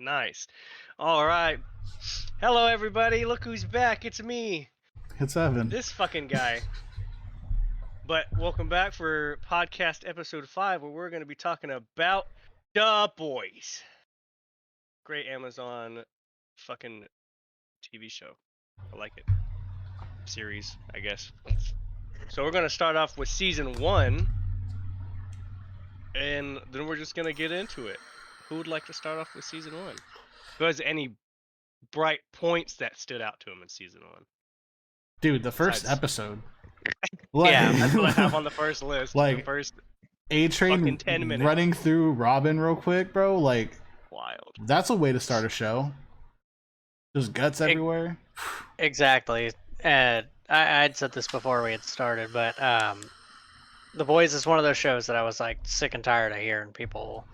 Nice. All right. Hello, everybody. Look who's back. It's me, It's Evan. this fucking guy. But welcome back for podcast episode 5, where we're going to be talking about The Boys. Great Amazon fucking TV show. I like it. Series, I guess. So we're going to start off with season 1. And then we're just going to get into it. Who would like to start off with season 1? Who has any bright points that stood out to him in season 1? Dude, the first Besides- episode. Yeah, that's what I have on the first list. Like, the first A-Train fucking 10 minutes. running through Robin real quick, bro. Like, Wild. that's a way to start a show. Just guts everywhere. Exactly. And I'd said this before we had started, but The Boys is one of those shows that I was like sick and tired of hearing people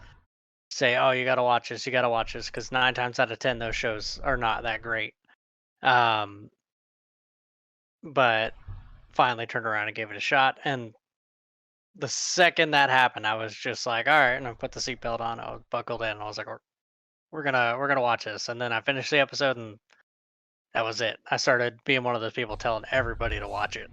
say, "Oh, you got to watch this, you got to watch this," because 9 times out of 10 those shows are not that great. But finally turned around and gave it a shot, and the second that happened, I was just like, "All right," and I put the seatbelt on, I was buckled in, and I was like, "We're gonna watch this," and then I finished the episode and that was it. I started being one of those people telling everybody to watch it.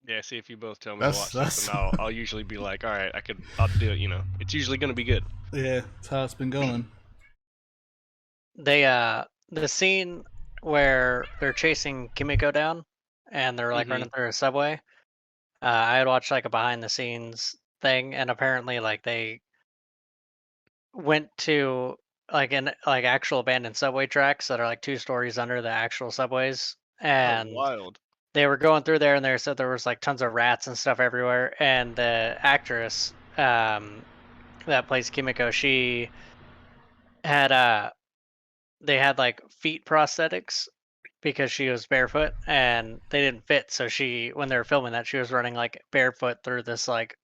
Yeah, see if you both tell me to watch this, and I'll usually be like, all right, I'll do it. You know, it's usually gonna be good. Yeah, that's how it's been going. They the scene where they're chasing Kimiko down and they're like running through a subway. I had watched like a behind the scenes thing, and apparently like they went to like actual abandoned subway tracks that are like 2 stories under the actual subways, and Oh, wild. they were going through there, and they said there was like tons of rats and stuff everywhere. And the actress that plays Kimiko, she had they had like feet prosthetics because she was barefoot and they didn't fit. So when they were filming that, she was running like barefoot through this like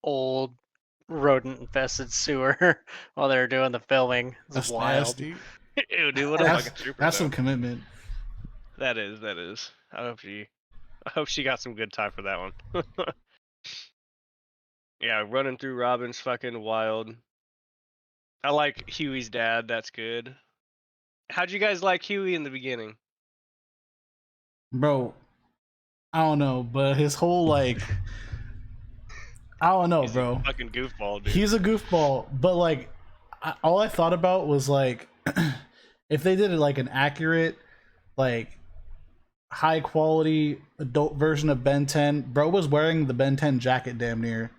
old rodent infested sewer while they were doing the filming. That's wild. nasty. Ew, dude, what a fucking trooper. That's though. some commitment. That is. I hope she got some good time for that one. Yeah, running through Robin's fucking wild. I like Huey's dad. That's good. How'd you guys like Huey in the beginning? Bro, I don't know, but his whole like I don't know, He's bro. a fucking goofball, dude. He's a goofball, but like all I thought about was like if they did it like an accurate, like high quality adult version of Ben 10, bro was wearing the Ben 10 jacket damn near.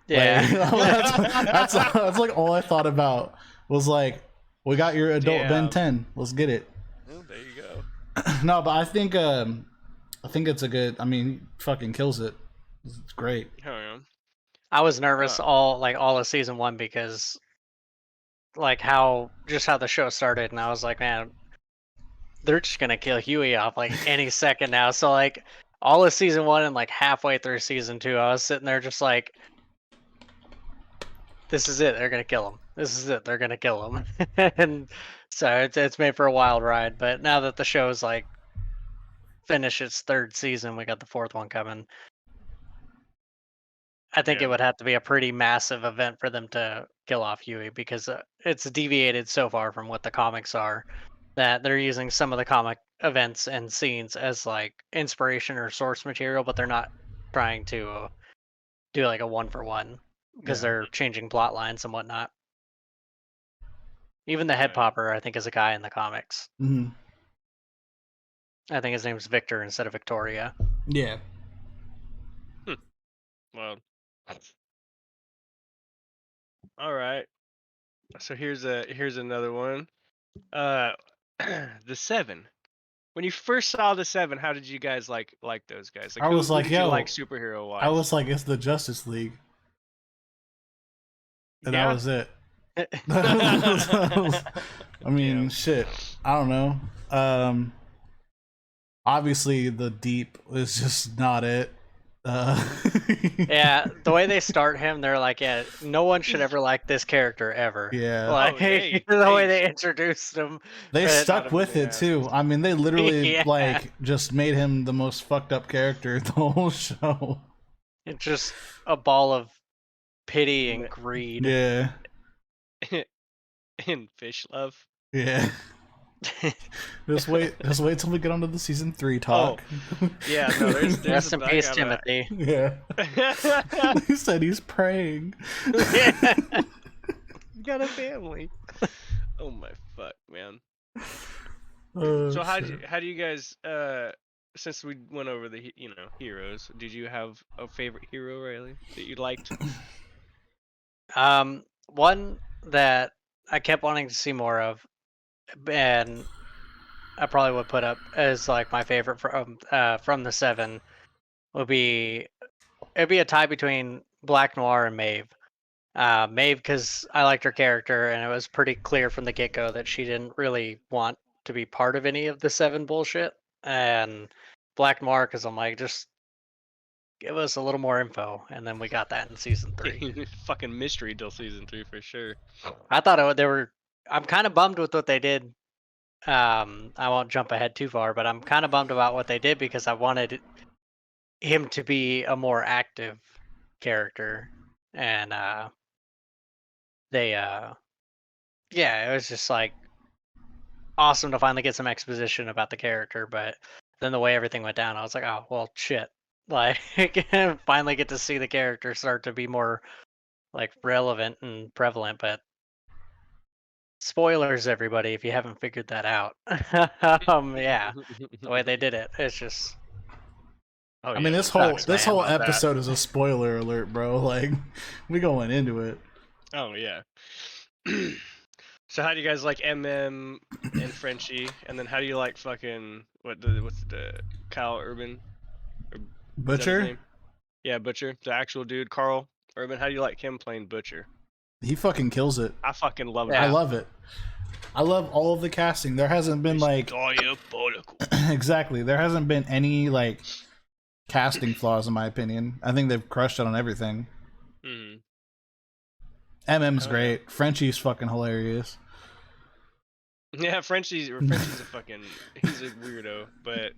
Yeah. Like, that's like all I thought about was like, we got your adult Ben 10. Let's get it. Well, there you go. No, but I think it's a good. I mean, he fucking kills it. It's great. Oh, yeah. I was nervous all of season 1 because like how the show started, and I was like, man, they're just gonna kill Huey off like any second now. So like all of season 1 and like halfway through season 2, I was sitting there just like, this is it, they're gonna kill him. This is it, they're gonna kill him. And so it's made for a wild ride. But now that the show's like finished its 3rd season, we got the 4th one coming. I think it would have to be a pretty massive event for them to kill off Huey, because it's deviated so far from what the comics are that they're using some of the comic events and scenes as like inspiration or source material, but they're not trying to do like a 1-for-1 because they're changing plot lines and whatnot. Even the head popper, I think, is a guy in the comics. Mm-hmm. I think his name's Victor instead of Victoria. Yeah. Well, all right. So here's another one. The 7. When you first saw the 7, how did you guys like those guys? Like, I was who like, did you yo, like superhero wise? I was like, it's the Justice League, and that was it. I mean, shit. I don't know. Obviously, the Deep is just not it. Yeah, the way they start him, they're like, yeah, no one should ever like this character ever. Yeah. Like, the way they introduced him. They stuck with it too. I mean, they literally like just made him the most fucked up character the whole show. It's just a ball of pity and greed. Yeah. in Fish Love. Yeah. Just wait till we get onto the season 3 talk. Yeah, no, there's Rest in I peace, gotta- Timothy. Yeah. He said he's praying. You got a family. Oh my fuck, man. Oh, So how shit. do you guys since we went over the heroes, did you have a favorite hero, Riley, that you liked? One that I kept wanting to see more of, and I probably would put up as like my favorite from the 7 would be it'd be a tie between Black Noir and Maeve. Maeve, because I liked her character, and it was pretty clear from the get go that she didn't really want to be part of any of the 7 bullshit. And Black Noir, because I'm like, just give us a little more info, and then we got that in season 3. Fucking mystery till season 3 for sure. I thought they were. I'm kind of bummed with what they did. I won't jump ahead too far, but I'm kind of bummed about what they did because I wanted him to be a more active character, and they yeah, it was just like awesome to finally get some exposition about the character, but then the way everything went down, I was like, oh well, shit. Like, finally get to see the character start to be more like relevant and prevalent, but spoilers, everybody, if you haven't figured that out. Yeah, the way they did it, it's just. Oh, I mean, yeah, this we'll whole talk this about whole that. episode is a spoiler alert, bro. Like, we going into it. Oh yeah. So how do you guys like MM and Frenchie, and then how do you like fucking what's the Kyle Urban? Or, is that his Butcher, name? Yeah, Butcher, the actual dude, Carl Urban. How do you like him playing Butcher? he fucking kills it. I fucking love Yeah. I him. love it. I love all of the casting. There hasn't been He's like diabolical. exactly. There hasn't been any like casting flaws in my opinion. I think they've crushed it on everything. Mhm. MM's Oh, great. Frenchie's fucking hilarious. Yeah, Frenchie's a fucking he's a weirdo, but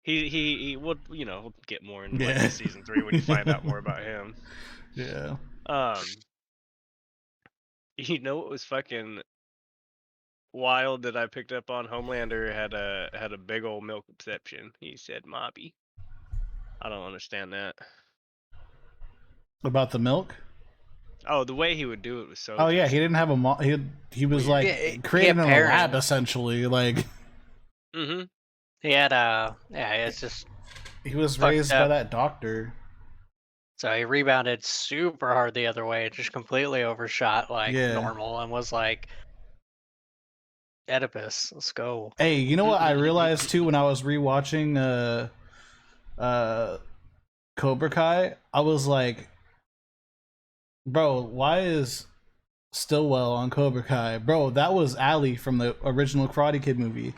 he will we'll get more in like Yeah. season 3 when you find out more about him. Yeah. You know what was fucking wild that I picked up on? Homelander had a big old milk exception. He said Mobby. I don't understand that. About the milk? Oh, the way he would do it was so. Oh yeah, just he didn't have a he was weird. like Yeah, created in a pairing. lab essentially. Like Mhm. He had yeah, it's just he was Fucked raised by up. that doctor. so he rebounded super hard the other way, just completely overshot like Yeah. normal, and was like, Oedipus, let's go. Hey, you know what I realized too when I was rewatching Cobra Kai? I was like, bro, why is Stillwell on Cobra Kai? Bro, that was Ali from the original Karate Kid movie.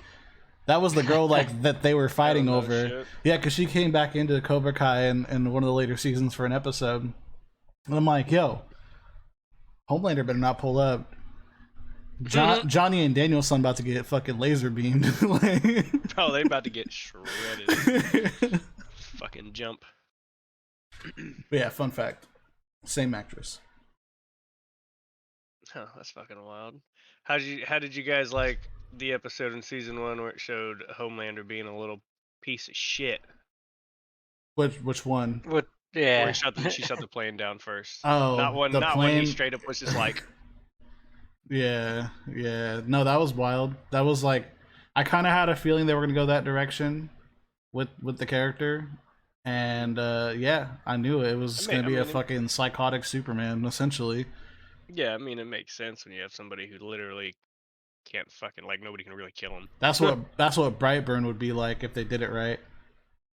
That was the girl like that they were fighting know over. shit. Yeah, because she came back into Cobra Kai in one of the later seasons for an episode. And I'm like, yo, Homelander better not pull up. Johnny and Danielson about to get fucking laser beamed. Like- Bro, they about to get shredded. Fucking jump. But yeah, fun fact. Same actress. Huh, that's fucking wild. How did you guys like the episode in season 1 where it showed Homelander being a little piece of shit? Which one? What? Where Yeah. she shut the plane down first. Oh, not when the when he plane- straight up was just like, Yeah. No, that was wild. That was like, I kind of had a feeling they were gonna go that direction with the character, and yeah, I knew it was gonna be a fucking psychotic Superman essentially. yeah, I mean it makes sense when you have somebody who literally can't fucking like nobody can really kill him. That's what Brightburn would be like if they did it right.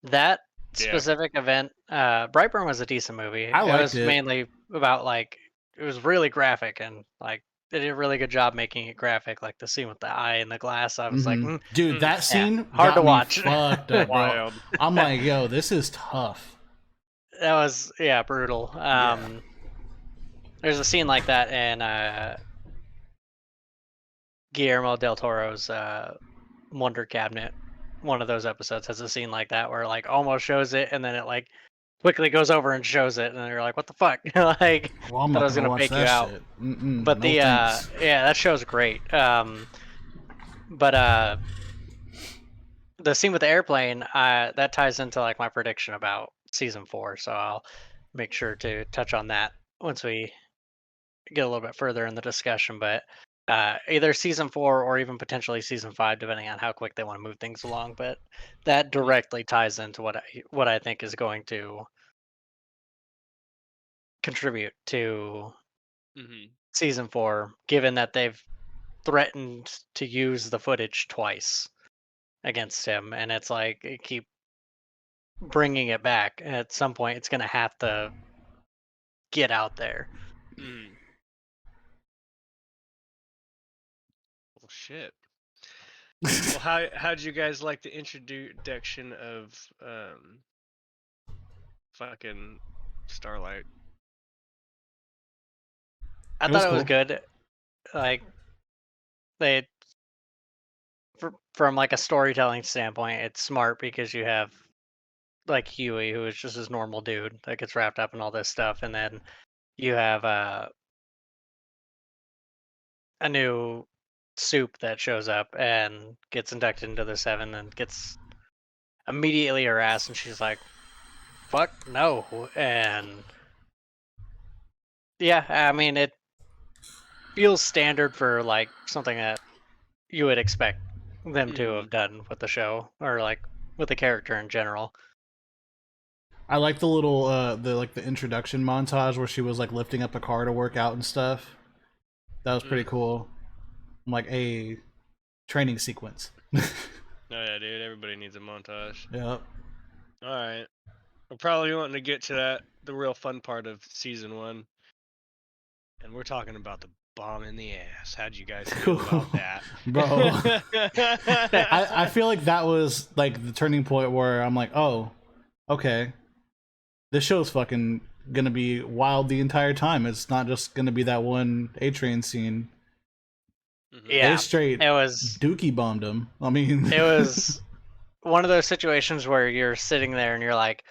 That Yeah. specific event, Brightburn was a decent movie. I liked it was it. mainly about like it was really graphic, and like they did a really good job making it graphic. Like the scene with the eye in the glass, I was like, Mhm. Dude, that scene hard got to me watch. fucked up, bro. Wild. I'm like, yo, this is tough. that was brutal. There's a scene like that in Guillermo del Toro's Wonder Cabinet. One of those episodes has a scene like that where it like almost shows it, and then it like quickly goes over and shows it, and you're like, "What the fuck?" Like, Well, I'm thought I not was gonna gonna watch fake you that out. shit. But No the thanks. yeah, that show's great. But the scene with the airplane, that ties into like my prediction about season 4. So I'll make sure to touch on that once we get a little bit further in the discussion. But either season 4 or even potentially season 5, depending on how quick they want to move things along. But that directly ties into what I think is going to contribute to Mm-hmm. season 4, given that they've threatened to use the footage twice against him, and it's like they keep bringing it back. At some point, it's going to have to get out there. Mm. Well, shit. Well, how did you guys like the introduction of fucking Starlight? I It was thought it was cool. good. Like they, from like a storytelling standpoint, it's smart because you have like Huey, who is just this normal dude that gets wrapped up in all this stuff, and then you have a new soup that shows up and gets inducted into the Seven and gets immediately harassed, and she's like, "Fuck no!" And yeah, I mean, it feels standard for like something that you would expect them to Mm. have done with the show or like with the character in general. I like the little the introduction montage where she was like lifting up a car to work out and stuff. That was pretty cool. Like a training sequence. Oh yeah, dude. Everybody needs a montage. Yep. All right. We're probably wanting to get to the real fun part of season 1, and we're talking about the bomb in the ass. How'd you guys feel about that, Bro? I feel like that was like the turning point where I'm like, oh, okay, this show's fucking gonna be wild the entire time. It's not just gonna be that one A-Train scene. Yeah, They straight it was dookie bombed him. I mean, it was one of those situations where you're sitting there and you're like,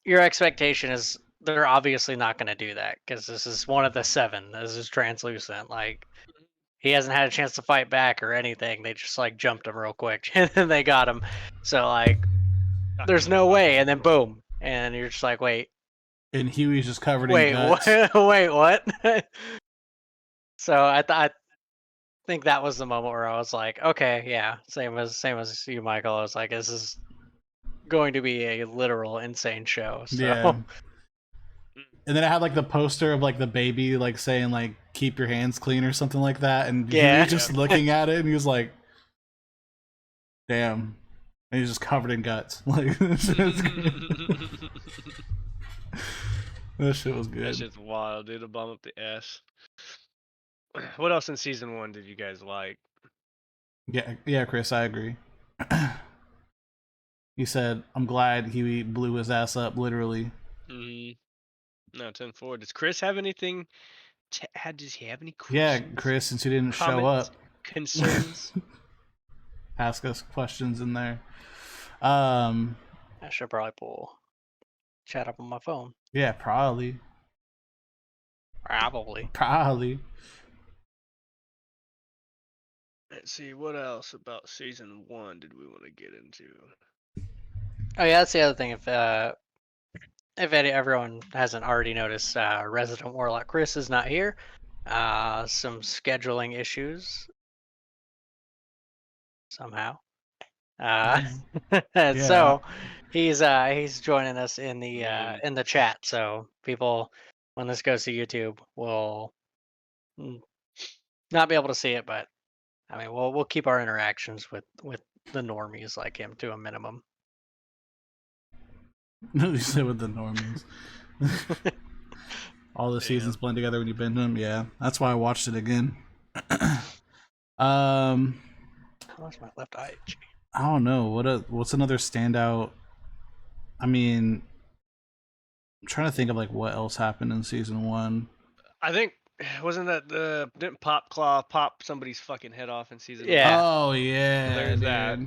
your expectation is they're obviously not going to do that because this is one of the 7. This is translucent. Like he hasn't had a chance to fight back or anything. They just like jumped him real quick and then they got him. So like, there's no way. And then boom, and you're just like, wait, and Huey's just covered in wait, guts. wait, what? So I think that was the moment where I was like, okay, yeah, same as you, Michael. I was like, this is going to be a literal insane show. So Yeah. And then I had like the poster of like the baby like saying like keep your hands clean or something like that, and yeah, Huey just looking at it and he was like, damn. And he's just covered in guts. Like that shit was good. That shit's wild, dude. A bomb up the ass. What else in season 1 did you guys like? Yeah, Chris, I agree. He said, I'm glad Huey blew his ass up, literally. No, 10-4. Does Chris have anything to add? Does he have any Yeah, questions? Chris, since you didn't show Comments? up, Concerns? ask us questions in there. I should probably pull chat up on my phone. Yeah, probably. Probably. Let's see, what else about season 1 did we want to get into? Oh yeah, that's the other thing. If everyone hasn't already noticed, Resident Warlock Chris is not here. Some scheduling issues somehow. Yeah. So he's joining us in the chat. So people, when this goes to YouTube, will not be able to see it, but I mean, we'll keep our interactions with the normies like him to a minimum. You said with the normies. All the seasons blend together when you bend them. Yeah, that's why I watched it again. How's my left eye itchy? I don't know what's another standout. I mean, I'm trying to think of like what else happened in season 1. I think wasn't that didn't Pop Claw pop somebody's fucking head off in season 1? Yeah. Oh yeah, So there's dude. that.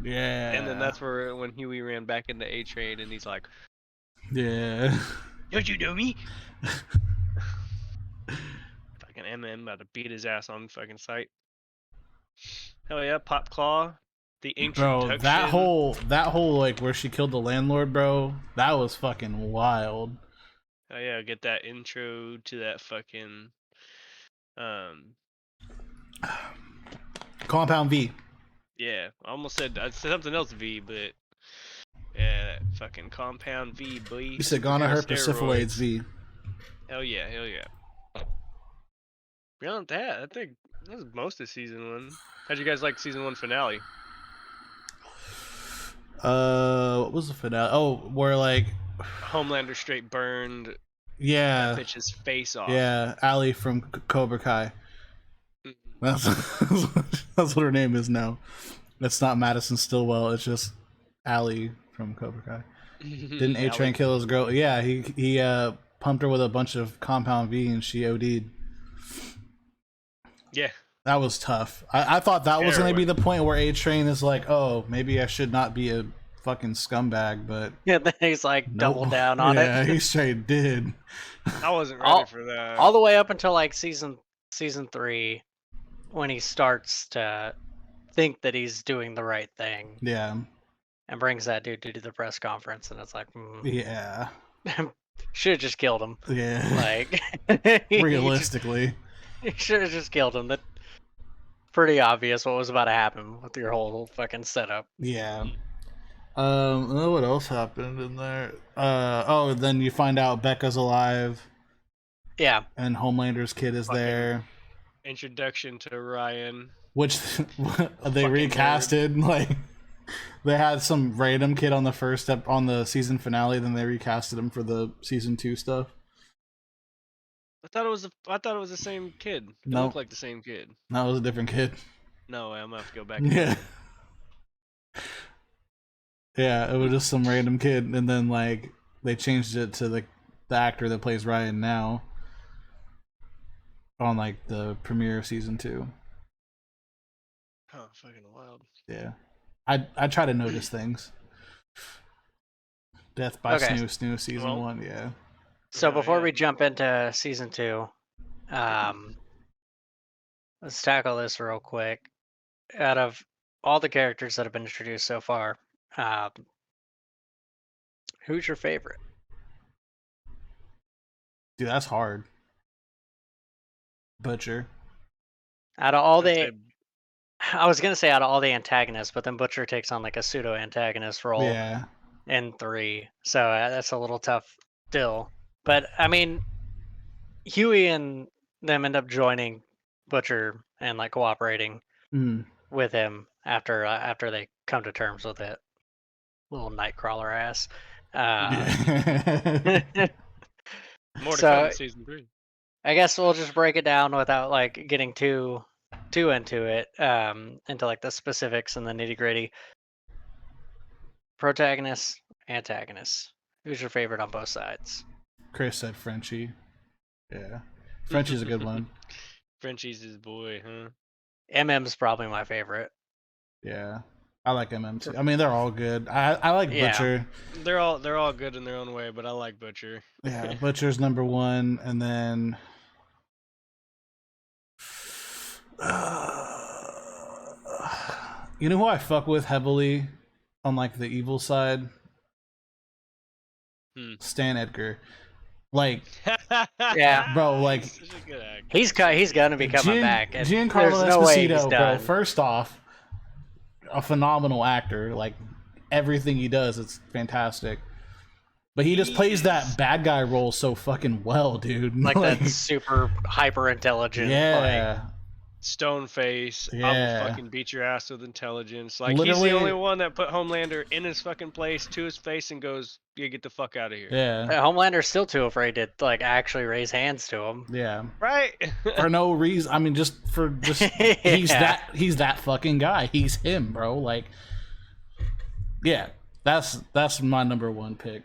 Yeah. And then that's where when Huey ran back into A-Train and he's like, Yeah. Don't you know me? Fucking MM about to beat his ass on fucking site. Hell yeah, Pop Claw, the Bro, introduction. that whole like where she killed the landlord, bro, that was fucking wild. Oh yeah, get that intro to that fucking um Compound V. yeah. I said something else V, but yeah, that fucking Compound V, boy. You said Superhero gonorrhea persiflades steroids. V. Hell yeah, hell yeah. Beyond that, I think that was most of season 1. How'd you guys like season 1 finale? What was the finale? Oh, where like Homelander straight burned that yeah, bitch's face off. yeah, Ali from Cobra Kai. Mhm. That's that's what her name is now. It's not Madison Stillwell. It's just Ali from Cobra Kai. Didn't A Train Allie. kill his girl? Yeah, he pumped her with a bunch of Compound V and she OD'd. Yeah. That was tough. I thought that was going to be Heroin. the point where A Train is like, oh, maybe I should not be a fucking scumbag, but Yeah, then he's like nope. double down on Yeah, it. he straight did. I wasn't ready for that. All the way up until like season 3, when he starts to think that he's doing the right thing Yeah, and brings that dude to the press conference, and it's like, yeah, should have just killed him. yeah. Like, Realistically, you should have just killed him. That's pretty obvious what was about to happen with your whole fucking setup. yeah. What else happened in there? Oh, then you find out Becca's alive Yeah, and Homelander's kid is Fucking there, introduction to Ryan. which they Fucking recasted. Like they had some random kid on the first step on the season finale, then they recasted him for the season 2 stuff. I thought it was the same kid. It Nope. looked like the same kid. That was a different kid. No way, I'm gonna have to go back. And Yeah. look. Yeah, it was just some random kid, and then like they changed it to the actor that plays Ryan now on like the premiere of season 2. Oh, fucking wild. Yeah, I try to notice things. Death by Okay. Snoo season Well- 1. Yeah. so Oh, before yeah. we jump into season 2, let's tackle this real quick. Out of all the characters that have been introduced so far, who's your favorite? Dude, that's hard. Butcher. Out of all I'd say- I was gonna say out of all the antagonists, but then Butcher takes on like a pseudo antagonist role Yeah. in 3, so that's a little tough still. But I mean, Huey and them end up joining Butcher and like cooperating Mm. with him after they come to terms with it. Little Nightcrawler ass. Yeah. More to So- come in season 3. I guess we'll just break it down without like getting too into it, into like the specifics and the nitty gritty. Protagonist, antagonist. Who's your favorite on both sides? Chris said Frenchie. Yeah. Frenchie's a good one. Frenchie's his boy, huh? MM's probably my favorite. Yeah. I like MM too. I mean, they're all good. I like Yeah. Butcher. They're all good in their own way, but I like Butcher. Yeah, Butcher's number 1, and then you know who I fuck with heavily on like the evil side? Stan Edgar. Like, Yeah. bro, like He's such a good actor. He's gonna be coming back. And Giancarlo there's no way he's Esposito, bro. done. First off, a phenomenal actor. Like everything he does, it's fantastic. But he just plays that bad guy role so fucking well, dude. Like that super hyper intelligent. yeah. Stone face. I Yeah. will fucking beat your ass with intelligence. Like he's Literally- the only one that put Homelander in his fucking place to his face and goes, "You get the fuck out of here." Yeah. Homelander's still too afraid to like actually raise hands to him. Yeah. Right. For no reason. I mean, just he's Yeah. he's that fucking guy. He's him, bro. Like, yeah, that's my number 1 pick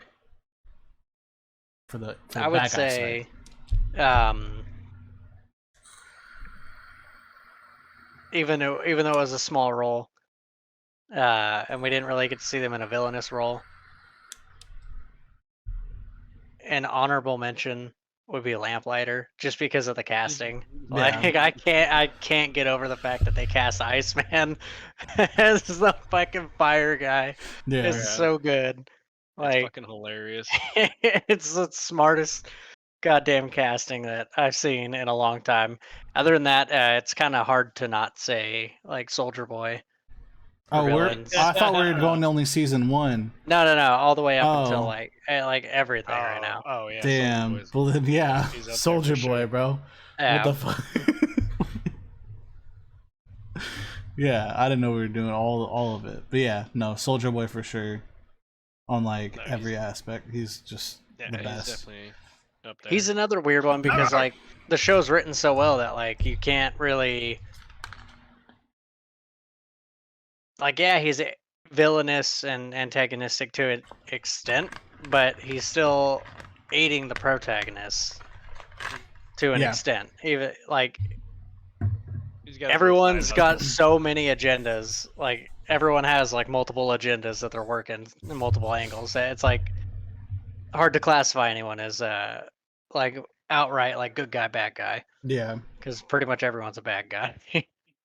for the I would bad guy say, side. even though it was a small role, and we didn't really get to see them in a villainous role, an honorable mention would be Lamplighter, just because of the casting. Yeah. Like I can't get over the fact that they cast Iceman as the fucking fire guy. Yeah. It's so good. It's Like fucking hilarious. it's the smartest goddamn casting that I've seen in a long time. Other than that, it's kind of hard to not say like Soldier Boy. Oh, villains. I thought we were going to only season 1. No, all the way up until Oh. like everything right now. Oh yeah. Damn. Soulja Boy's- Well then, yeah. He's up there Soldier for Boy, sure. bro. Yeah. What the fuck? Yeah, I didn't know we were doing all of it. But yeah, no, Soldier Boy for sure. On like No, every aspect. He's just the he's best. definitely up there. He's another weird one because like the show's written so well that like you can't really like he's villainous and antagonistic to an extent, but he's still aiding the protagonist to an extent. Even like He's got everyone's both got sides. so many agendas. Like everyone has like multiple agendas that they're working in multiple angles. It's like hard to classify anyone as like outright like good guy, bad guy. Yeah. Because pretty much everyone's a bad guy.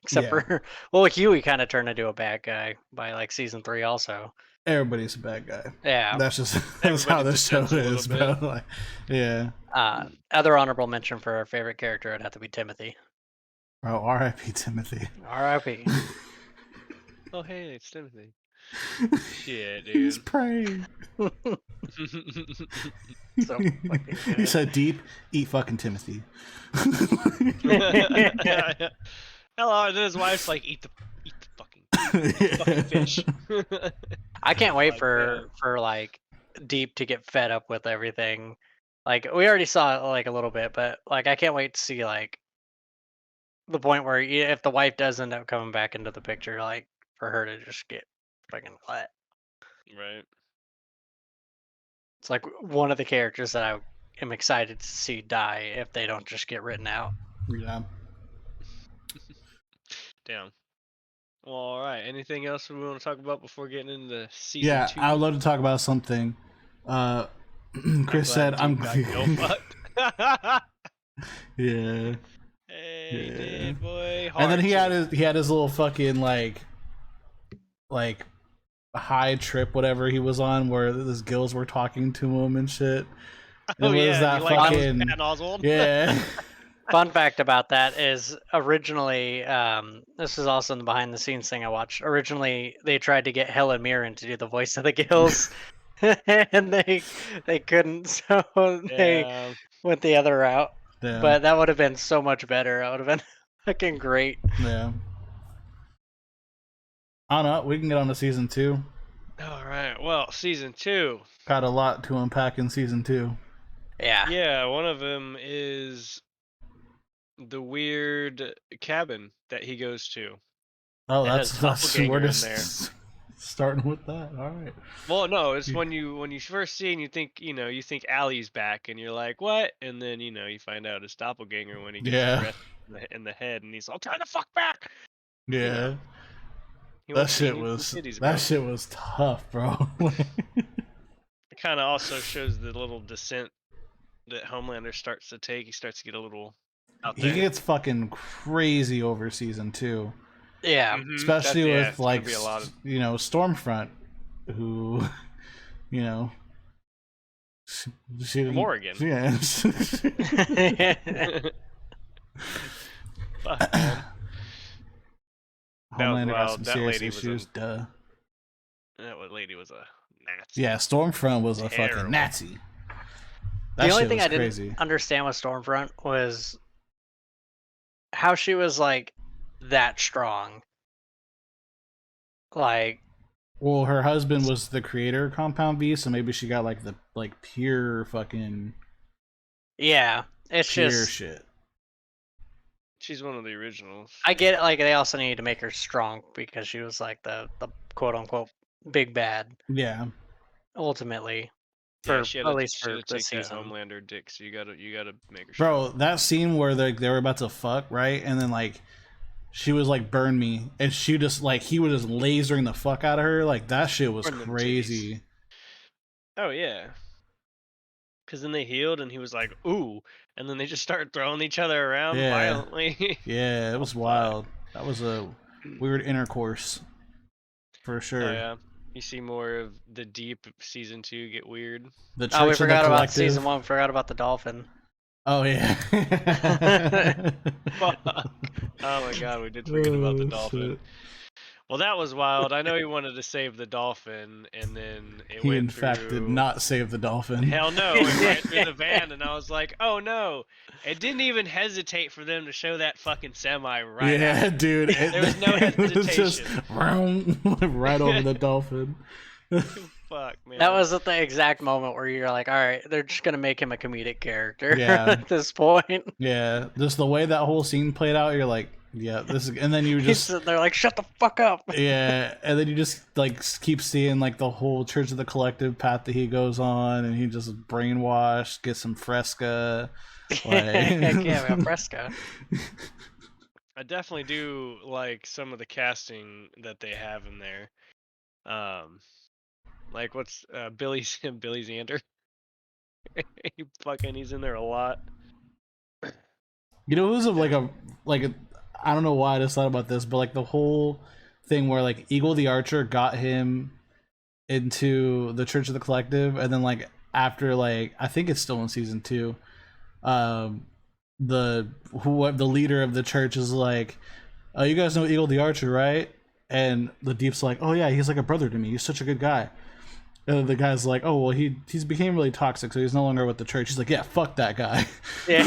Except Yeah. for well, Huey kind of turned into a bad guy by like season 3 also. Everybody's a bad guy. Yeah. That's just that's how Everybody this show descends a little is, bro. Like, yeah. Other honorable mention for our favorite character would have to be Timothy. Bro, R.I.P. Timothy. R.I.P. Oh hey, it's Timothy. Shit, He's dude. praying. So fucking He good. said, "Deep, eat fucking Timothy." Hello, and then his wife's like, eat the fucking fish. I can't wait Like, for like Deep to get fed up with everything. Like we already saw it like a little bit, but like I can't wait to see like the point where if the wife does end up coming back into the picture, like for her to just get fucking wet. Right. It's like one of the characters that I am excited to see die if they don't just get written out. Yeah. Damn. Well, all right. Anything else we want to talk about before getting into season Yeah, 2? I would love to talk about something. Chris said, "I'm." Go fucked. Yeah. Hey, Yeah. dead boy. And then he Hard had his little fucking like high trip, whatever he was on, where his gills were talking to him and shit. Oh It was yeah, that you like fucking Patton Oswalt? yeah. Fun fact about that is originally, this is also in the behind the scenes thing I watched. Originally, they tried to get Helen Mirren to do the voice of the gills, and they couldn't, so they Yeah. went the other route. Yeah. But that would have been so much better. That would have been fucking great. Yeah. I don't know. We can get on to season 2. All right. Well, season 2. Got a lot to unpack in season 2. Yeah. Yeah, one of them is the weird cabin that he goes to. Oh, It has that's doppelganger we're in just starting with that. All right. Well, no, it's when you first see and you think Allie's back and you're like, what? And then you find out it's doppelganger when he gets Yeah. arrested in the head and he's all, turn the fuck back. Yeah. He That wants to shit eat was some titties, bro. that shit was tough, bro. It kind of also shows the little descent that Homelander starts to take. He starts to get a little out He there. gets fucking crazy over season 2, Yeah. Mhm. especially That's- with it's gonna like be a lot of Stormfront, who she From Oregon. Yeah. Fuck, man. Homelander got wild. some That serious lady was issues. Duh. That lady was a Nazi. Yeah, Stormfront was a Terrible. fucking Nazi. The That only shit thing was I didn't crazy. understand with Stormfront was how she was like that strong. Like, Well, her husband was the creator of Compound V, so maybe she got like the pure fucking yeah, it's pure just shit. She's one of the originals. I get it. Like, they also needed to make her strong because she was like the quote unquote big bad Yeah. ultimately. Yeah, For she had at to, least she for had to this take that season. Homelander dick. So you gotta make her. Bro, that scene where they were about to fuck, right? And then like she was like, burn me, and she just like he was just lasering the fuck out of her. Like that shit was Burn them crazy. Oh yeah. Because then they healed, and he was like, "Ooh," and then they just started throwing each other around Yeah. violently. Yeah, it Oh, was fuck. wild. That was a weird intercourse, for sure. Oh yeah, you see more of the Deep season 2 get weird. The Oh, we Church of the forgot about Collective. season 1. Forgot about the dolphin. Oh yeah. Fuck. Oh my god, we did forget about the Oh, dolphin. shit. Well, that was wild. I know he wanted to save the dolphin, and then it He went in through. fact did not save the dolphin. Hell no, it went right through the van, and I was like, oh no. It didn't even hesitate for them to show that fucking semi right Yeah, after. dude. There was no it was just hesitation. right over the dolphin. Fuck, man. That was at the exact moment where you're like, all right, they're just gonna make him a comedic character Yeah. at this point. Yeah, just the way that whole scene played out, you're like, yeah, this is, and then you He's just, sitting there like, shut the fuck up. yeah, and then you just like keep seeing like the whole Church of the Collective path that he goes on, and he just brainwashed, gets some Fresca. Yeah, we got Fresca. I definitely do like some of the casting that they have in there. Like what's Billy Xander? He's in there a lot. You know, it was like a I don't know why I just thought about this, but like the whole thing where like Eagle the Archer got him into the Church of the Collective, and then like after like I think it's still in season 2, the leader of the church is like, oh, you guys know Eagle the Archer, right? And the Deep's like, oh yeah, he's like a brother to me. He's such a good guy. And the guy's like, oh well, he's became really toxic, so he's no longer with the church. He's like, yeah, fuck that guy. Yeah.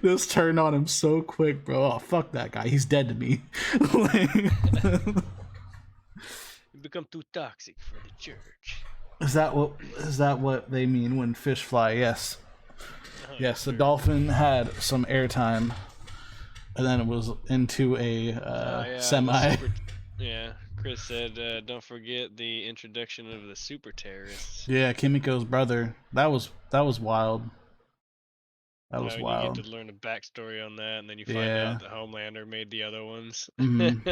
This turned on him so quick, bro. Oh, fuck that guy. He's dead to me. You become too toxic for the church. Is that what they mean when fish fly? Yes. Oh, Yes, the sure. dolphin had some airtime, and then it was into a Yeah, semi. Yeah, Chris said, don't forget the introduction of the super terrorists. Yeah, Kimiko's brother. That was wild. That was You wild. get to learn a backstory on that, and then you find Yeah. out that Homelander made the other ones. Mhm.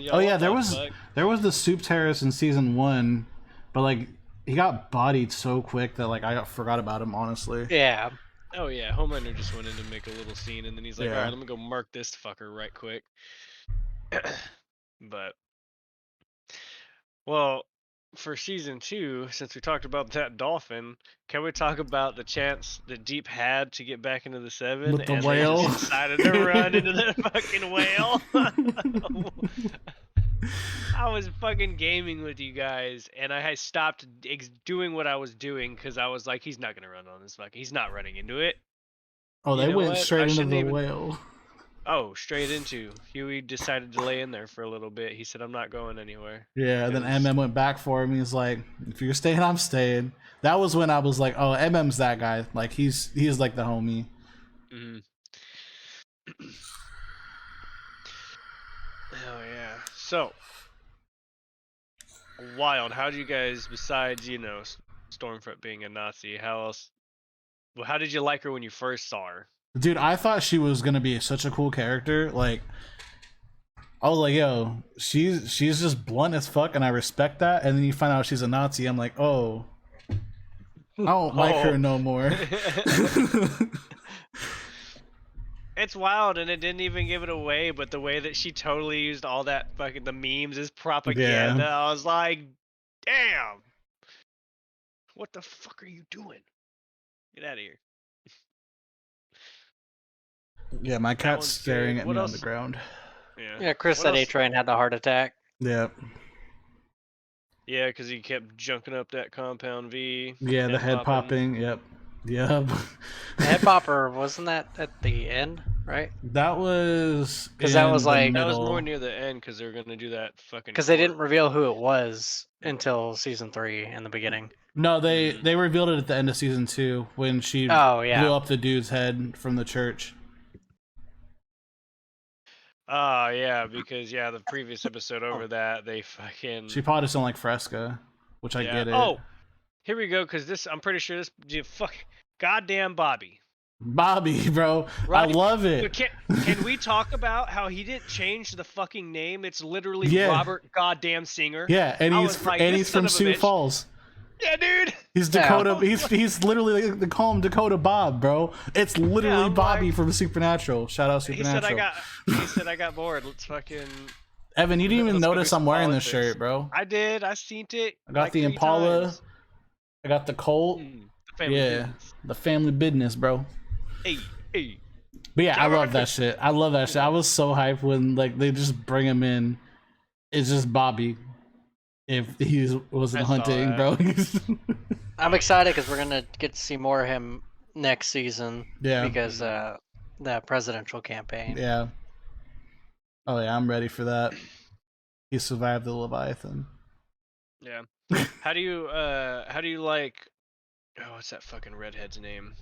Y'all, Oh yeah, what there the was fuck? the soup terrorist in season 1, but like he got bodied so quick that like I forgot about him, honestly. Yeah. Oh yeah, Homelander just went in to make a little scene, and then he's like, Yeah. all right, let me go mark this fucker right quick. But well, for season 2, since we talked about that dolphin, can we talk about the chance that Deep had to get back into the 7 With the and whale? they just decided to run into the fucking whale? I was fucking gaming with you guys, and I had stopped doing what I was doing because I was like, he's not gonna run on this fucking. He's not running into it. Oh, You they know went what? straight I into shouldn't the even- whale. Oh, straight into. Huey decided to lay in there for a little bit. He said, I'm not going anywhere. Yeah, then Because- MM went back for him. He's like, if you're staying, I'm staying. That was when I was like, oh, MM's that guy. Like he's like the homie. Mhm. Oh yeah. So wild. How do you guys, besides Stormfront being a Nazi, how else? Well, how did you like her when you first saw her? Dude, I thought she was gonna be such a cool character. Like, I was like, yo, she's just blunt as fuck, and I respect that. And then you find out she's a Nazi. I'm like, oh, I don't like her no more. It's wild, and it didn't even give it away. But the way that she totally used all that fucking the memes as propaganda, I was like, damn, what the fuck are you doing? Get out of here. Yeah, my cat's one's staring good. at What me on else? the ground. Yeah, Chris What said else? A-Train had the heart attack. Yep. Yeah, because he kept junking up that compound V. Yeah, the head popping. Yep. Yep. The head popper, wasn't that at the end, right? That was 'Cause that in was the like- That was middle. more near the end because they were gonna do that fucking. Because they court. didn't reveal who it was until season 3 in the beginning. No, they revealed it at the end of season 2 when she Oh, yeah. blew up the dude's head from the church. Oh yeah, because the previous episode over that they fucking. She probably just don't like Fresca, which I get it. Oh, here we go. Because I'm pretty sure fuck, goddamn Bobby. Bobby, bro, Right. I love it. Can we talk about how he didn't change the fucking name? It's literally Yeah. Robert goddamn Singer. Yeah, and I he's was like, and this he's from son of a Sioux bitch. Falls. Yeah, dude. He's Dakota. He's literally, they call him Dakota Bob, bro. It's literally I'm Bobby like- from Supernatural. Shout out He said Supernatural. he said I got bored. Let's fucking. Evan, you didn't even Let's go do notice some I'm wearing this politics. shirt, bro. I did. I seen it. I got like the 3 Impala. times. I got the Colt. The family Yeah, business. the family business, bro. Hey. But yeah, I love that shit. I love that shit. I was so hyped when like they just bring him in. It's just Bobby. If he wasn't I saw hunting, bro. I'm excited because we're gonna get to see more of him next season. Yeah. Because the presidential campaign. Yeah. Oh yeah, I'm ready for that. He survived the Leviathan. Yeah. How do you like? Oh, what's that fucking redhead's name?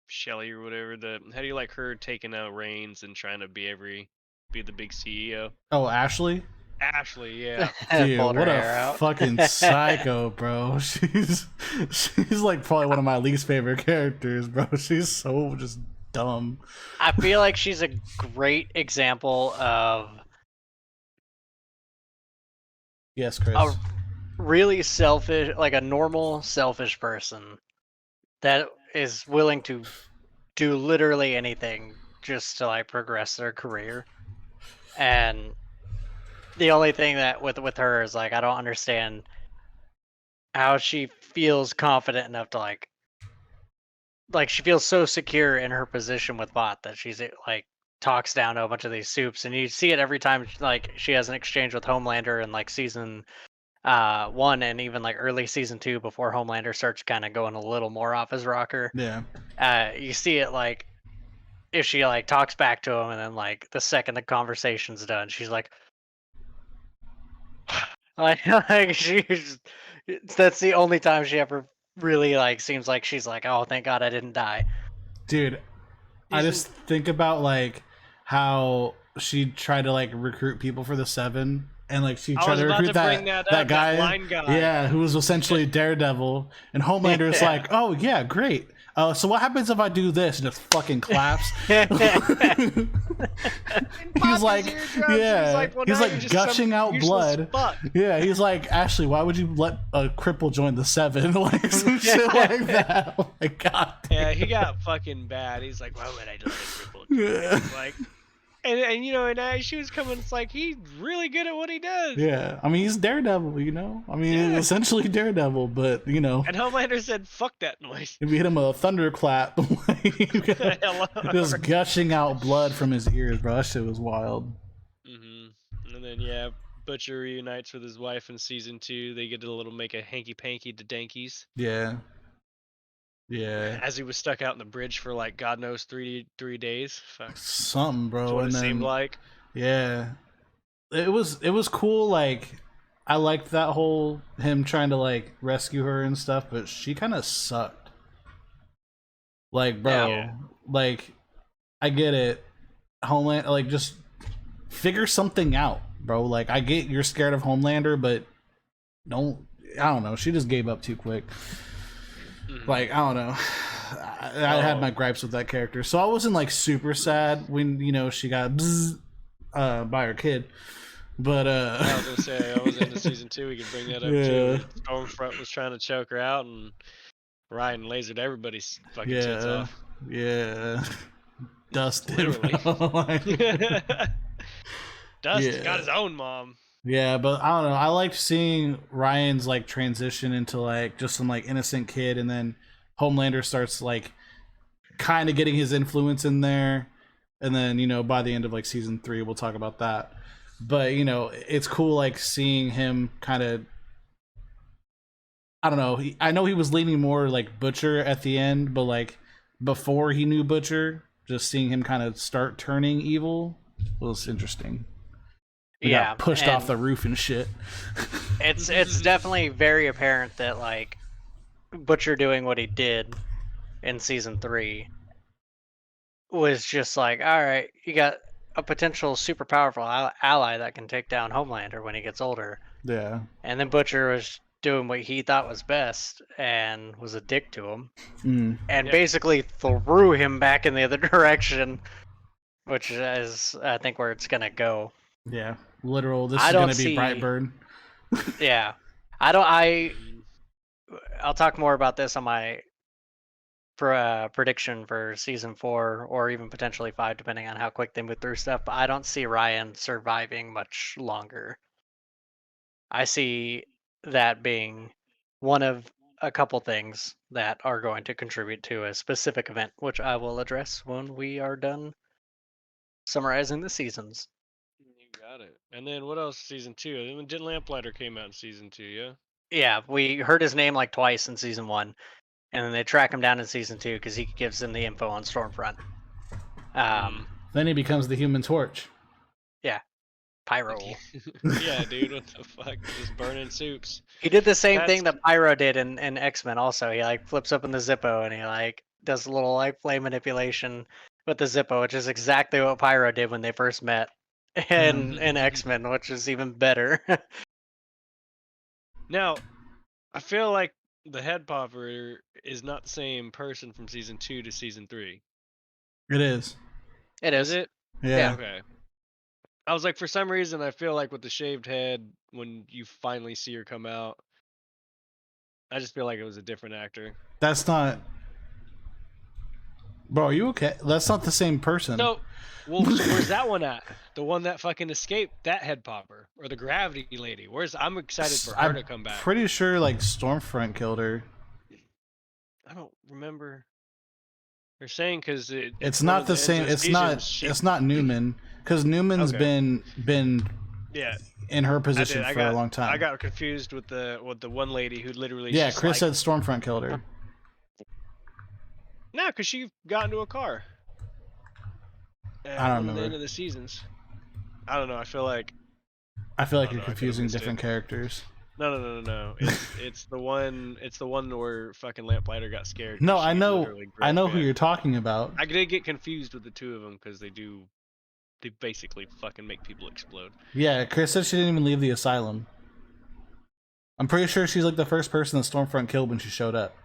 Shelly or whatever. How do you like her taking out reins and trying to be the big CEO? Oh, Ashley? Ashley, yeah. Dude, Pulled her what hair a out. fucking psycho, bro. She's like probably one of my least favorite characters, bro. She's so just dumb. I feel like she's a great example of Yes, Chris. a really selfish, like a normal selfish person that is willing to do literally anything just to like progress their career. And the only thing that with her is like I don't understand how she feels confident enough to like she feels so secure in her position with Bot that she's like talks down to a bunch of these soups, and you see it every time like she has an exchange with Homelander in like season 1 and even like early season 2 before Homelander starts kind of going a little more off his rocker. Yeah. You see it like if she like talks back to him, and then like the second the conversation's done, she's like, like she's that's the only time she ever really like seems like she's like, oh, thank God I didn't die. Dude, I just think about like how she tried to like recruit people for the Seven, and like she tried to recruit that guy, blind guy, yeah, who was essentially Daredevil, and Homelander's like, oh yeah, great. So what happens if I do this? And just fucking claps. He's like, yeah, he's like gushing out blood. Yeah, he's like, Ashley, why would you let a cripple join the Seven? Like some shit like that. Oh my god. Yeah, he got fucking bad. He's like, why would I let a cripple? Yeah. Like, and you know, and as she was coming, it's like he's really good at what he does. Yeah, I mean he's Daredevil, you know. I mean essentially Daredevil, but you know. And Homelander said, "Fuck that noise." If we hit him with a thunderclap, just gushing out blood from his ears, bro. That shit was wild. And then Butcher reunites with his wife in season 2. They get to make a hanky panky to Dankies. Yeah. Yeah. As he was stuck out in the bridge for like God knows 3 days. Fuck. Something, bro. That's what it seemed like. Yeah. It was cool. Like I liked that whole him trying to like rescue her and stuff, but she kind of sucked. Like, bro, like I get it. Homeland, like just figure something out, bro. Like I get you're scared of Homelander, but I don't know. She just gave up too quick. Like, I don't know. I had my gripes with that character. So I wasn't like super sad when, you know, she got by her kid. But I was gonna say I was into season 2, we could bring that up too. Stormfront was trying to choke her out, and Ryan lasered everybody's fucking tits off. Yeah. Dustin. Dustin got his own mom. Yeah, but I don't know. I liked seeing Ryan's like transition into like just some like innocent kid, and then Homelander starts like kind of getting his influence in there, and then you know by the end of like season 3 we'll talk about that. But you know it's cool like seeing him kind of. I don't know. I know he was leaning more like Butcher at the end, but like before he knew Butcher, just seeing him kind of start turning evil was interesting. He got pushed off the roof and shit. It's definitely very apparent that like Butcher doing what he did in season 3 was just like, all right, you got a potential super powerful ally that can take down Homelander when he gets older. Yeah. And then Butcher was doing what he thought was best and was a dick to him. And basically threw him back in the other direction, which is I think where it's gonna go. Yeah, literal. This is gonna be Brightburn. Yeah, I I'll talk more about this on my prediction for season 4 or even potentially 5, depending on how quick they move through stuff. But I don't see Ryan surviving much longer. I see that being one of a couple things that are going to contribute to a specific event, which I will address when we are done summarizing the seasons. You got it. And then what else? Season 2. And then didn't Lamplighter came out in season 2? Yeah. Yeah, we heard his name like twice in season 1, and then they track him down in season 2 because he gives them the info on Stormfront. Then he becomes the Human Torch. Yeah, Pyro. Yeah, dude. What the fuck? Just burning soups. He did the same thing that Pyro did in X-Men also. He like flips open the Zippo and he like does a little like flame manipulation with the Zippo, which is exactly what Pyro did when they first met in X-Men, which is even better. Now, I feel like the head popper is not the same person from season 2 to season 3. It is. It Is is. it? Yeah. Okay. I was like, for some reason, I feel like with the shaved head, when you finally see her come out, I just feel like it was a different actor. That's not. Bro, are you okay? That's not the same person. So, well, so where's that one at? The one that fucking escaped that head popper, or the gravity lady? I'm excited for her to come back. Pretty sure like Stormfront killed her. I don't remember. They're saying because it's not the same. It's not Newman, because Newman's been in her position for a long time. I got confused with the one lady who literally. Yeah, Chris said Stormfront killed her. No, because she got into a car. I don't remember. At the end of the seasons. I don't know. I feel like you're confusing different characters. No. It's the one. It's the one where fucking Lamplighter got scared. No, I know who you're talking about. I did get confused with the two of them because they basically fucking make people explode. Yeah, Chris said she didn't even leave the asylum. I'm pretty sure she's like the first person that Stormfront killed when she showed up.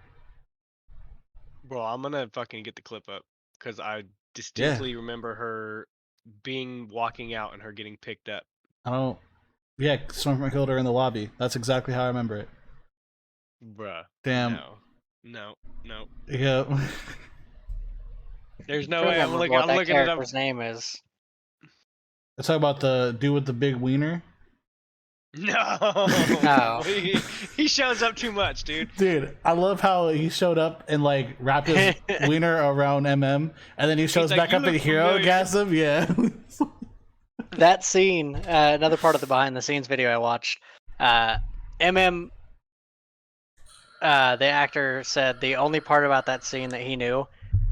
Bro, I'm gonna fucking get the clip up because I distinctly remember her walking out and her getting picked up. Yeah, Stormfront killed her in the lobby. That's exactly how I remember it. Bruh. Damn. No. Yeah. There's no way. I'm looking it up. His name is. Let's talk about the dude with the big wiener. No. He shows up too much, dude. Dude, I love how he showed up and like wrapped his wiener around MM, and then he shows back up in Hero-gasm. Yeah. That scene, another part of the behind the scenes video I watched, MM, the actor said the only part about that scene that he knew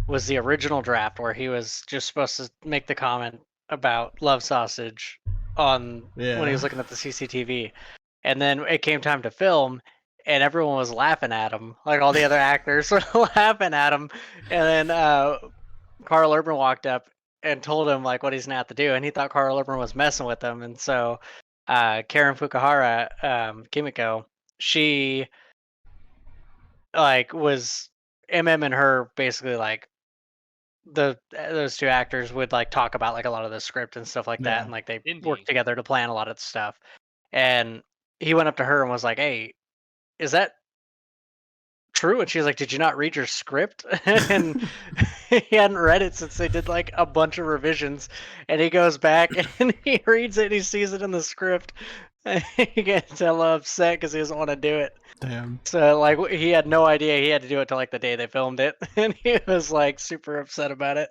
was the original draft where he was just supposed to make the comment about love sausage when he was looking at the CCTV. And then it came time to film and everyone was laughing at him. Like all the other actors were laughing at him. And then Carl Urban walked up and told him like what he's gonna have to do, and he thought Carl Urban was messing with him. And so Karen Fukuhara, Kimiko, she like was and her basically like those two actors would like talk about like a lot of the script and stuff like that, and like they worked together to plan a lot of the stuff. And he went up to her and was like, "Hey, is that true?" And she was like, "Did you not read your script?" And he hadn't read it since they did like a bunch of revisions. And he goes back and he reads it and he sees it in the script. And he gets hella upset because he doesn't want to do it. Damn. So like he had no idea he had to do it till like the day they filmed it, and he was like super upset about it.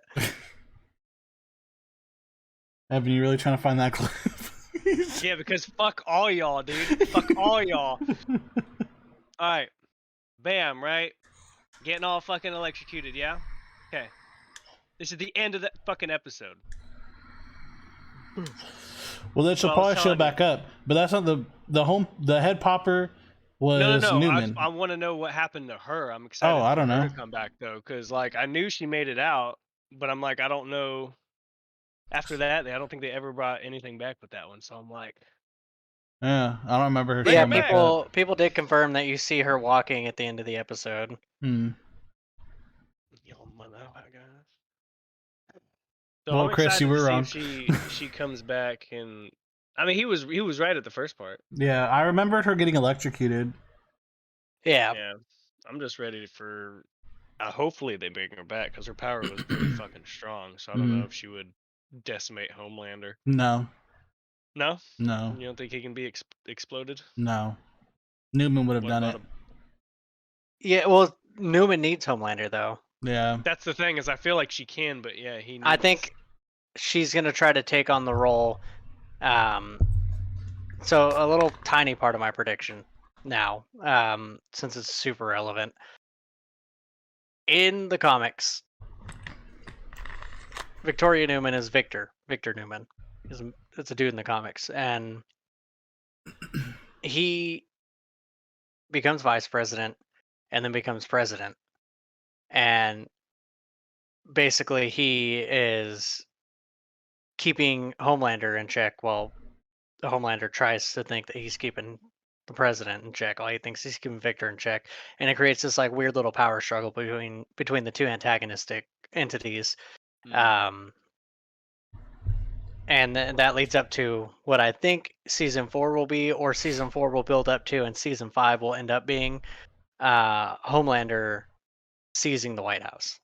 Evan, you really trying to find that clip? Yeah, because fuck all y'all, dude. Fuck all y'all. Alright. Bam, right? Getting all fucking electrocuted, yeah? Okay. This is the end of that fucking episode. Well, then she'll probably show back up, but that's not the head popper was no. Newman. I want to know what happened to her. I'm excited. I don't know. To come back though, because like I knew she made it out, but I'm like I don't know. After that, I don't think they ever brought anything back with that one. So I'm like, yeah, I don't remember her. Yeah, people did confirm that you see her walking at the end of the episode. So well, Chris, you were wrong. She comes back, and I mean he was right at the first part. Yeah, I remembered her getting electrocuted. Yeah. Yeah, I'm just ready for. Hopefully they bring her back because her power was pretty fucking strong. So I don't know Mhm. if she would decimate Homelander. No, No, no, you don't think he can be exploded? no. Newman would have What done about it. a? Yeah, well, Newman needs Homelander though. Yeah. That's the thing is I feel like she can, but yeah, he I needs. think she's gonna try to take on the role. Um, so a little tiny part of my prediction now, since it's super relevant. In the comics, Victoria Newman is Victor. Victor Newman. It's a dude in the comics, and he becomes vice president, and then becomes president, and basically he is keeping Homelander in check while Homelander tries to think that he's keeping the president in check. All he thinks he's keeping Victor in check, and it creates this like weird little power struggle between the two antagonistic entities. Mhm. Um, and that leads up to what I think season 4 will be, or season 4 will build up to, and season 5 will end up being Homelander seizing the White House,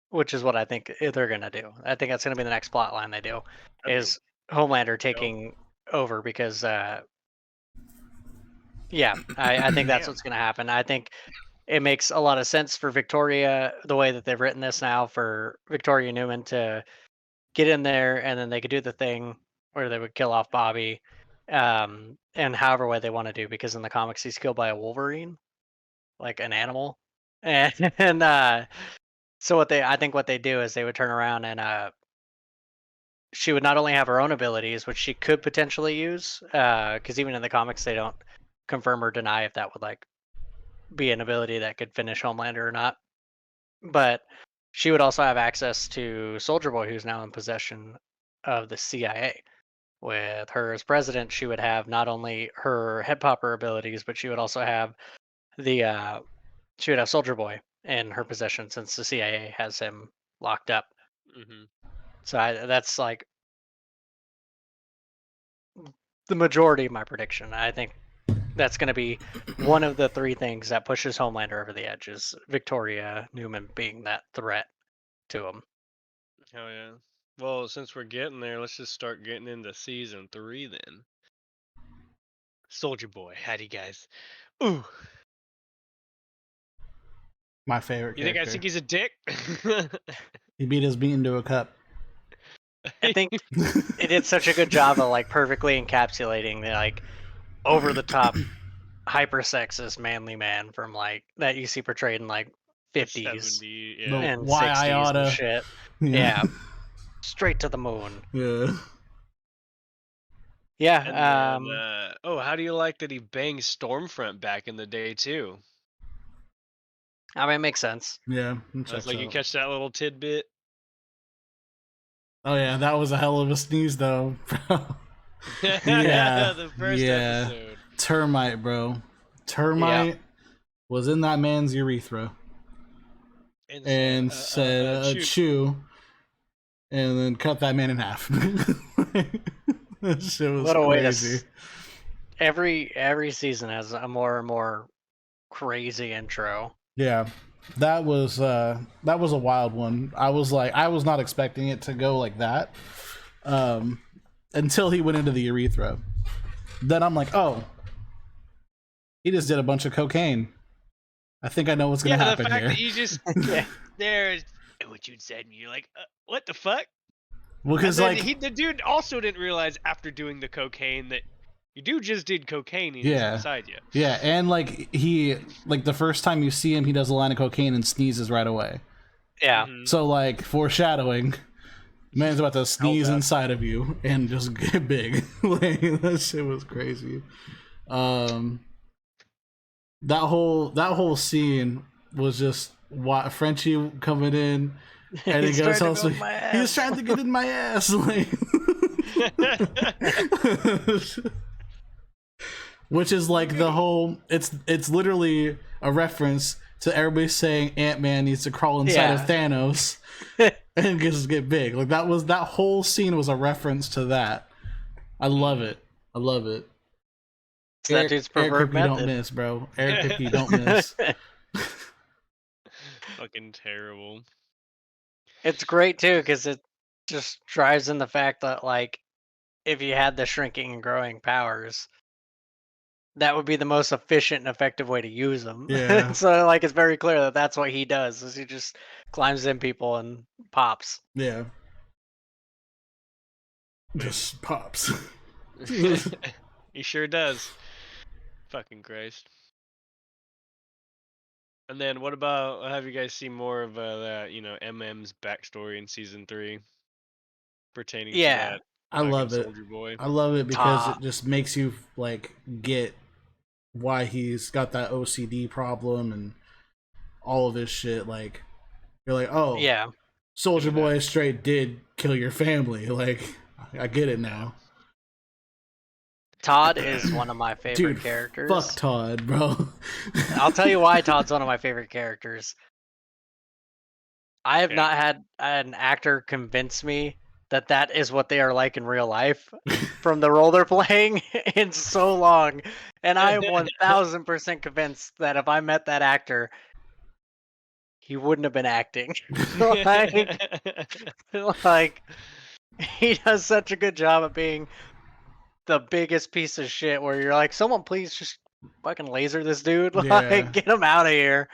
which is what I think they're gonna do. I think that's gonna be the next plot line they do, That'd be is Homelander dope. taking over because yeah, I think that's Damn. what's gonna happen. I think it makes a lot of sense for Victoria, the way that they've written this now, for Victoria Newman to get in there, and then they could do the thing where they would kill off Bobby, and however way they want to do. Because in the comics, he's killed by a Wolverine, like an animal, and so I think what they do is they would turn around and she would not only have her own abilities, which she could potentially use, because even in the comics they don't confirm or deny if that would like be an ability that could finish Homelander or not. But she would also have access to Soldier Boy, who's now in possession of the CIA. With her as president, she would have not only her head popper abilities, but she would also have the she would have Soldier Boy in her possession since the CIA has him locked up. Mhm. So that's like the majority of my prediction. I think that's going to be one of the three things that pushes Homelander over the edge, is Victoria Newman being that threat to him. Hell yeah. Well, since we're getting there, let's just start getting into season 3 then. Soldier Boy, howdy guys. Ooh, My favorite you think I character. think he's a dick? He beat his meat into a cup. I think it did such a good job of like perfectly encapsulating the like over the top hyper sexist manly man from like that you see portrayed in like The 50s 70, The yeah. and why I 60s and oughta. shit. Yeah. Yeah, straight to the moon. Yeah. And then, Yeah, how do you like that he banged Stormfront back in the day too? I mean, it makes sense. Yeah. It I was checks like, you out. catch that little tidbit? Oh yeah, that was a hell of a sneeze though, bro. Yeah. The first Yeah. episode. Termite, bro. Termite was in that man's urethra and said Shoot. chew, and then cut that man in half. That shit was What a way to crazy. every season has a more and more crazy intro. Yeah, that was a wild one. I was not expecting it to go like that, until he went into the urethra. Then I'm like, oh, he just did a bunch of cocaine. I think I know what's gonna Yeah, the happen fact here. that you just there's what you'd said, and you're like, what the fuck? Well, And because then like, the dude also didn't realize after doing the cocaine that your dude just did cocaine. He's Yeah. inside you. yeah, and like he, like the first time you see him, he does a line of cocaine and sneezes right away. Yeah, Mhm. So like foreshadowing, man's about to sneeze up. inside of you and just get big. Like that shit was crazy. That whole scene was just Frenchie coming in, and he He's goes, trying to go in "He my was ass." trying to get in my ass." Like, which is like the whole. It's literally a reference to everybody saying Ant-Man needs to crawl inside of Yeah. Thanos and just get big. Like that whole scene was a reference to that. I love it. I love it. that dude's Eric preferred Kripke don't method. miss, bro. Eric Kripke don't miss. Fucking terrible. It's great too because it just drives in the fact that like if you had the shrinking and growing powers, that would be the most efficient and effective way to use them. Yeah. So like it's very clear that that's what he does is he just climbs in people and pops. Yeah. Just pops. He sure does. Fucking Christ. And then what about, have you guys seen more of that, MM's backstory in season 3 pertaining to Yeah. that I fucking love it. soldier boy? I love it because Ah. it just makes you like get why he's got that OCD problem and all of this shit. Like you're like, oh, Yeah. Soldier Give me Boy that. straight did kill your family. Like I get it now. Todd is one of my favorite Dude, characters. fuck Todd, bro. I'll tell you why Todd's one of my favorite characters. I have Okay. not had an actor convince me that that is what they are like in real life from the role they're playing in so long. And I am 1000% convinced that if I met that actor, he wouldn't have been acting. like he does such a good job of being the biggest piece of shit where you're like, someone please just fucking laser this dude. Yeah. Like, get him out of here.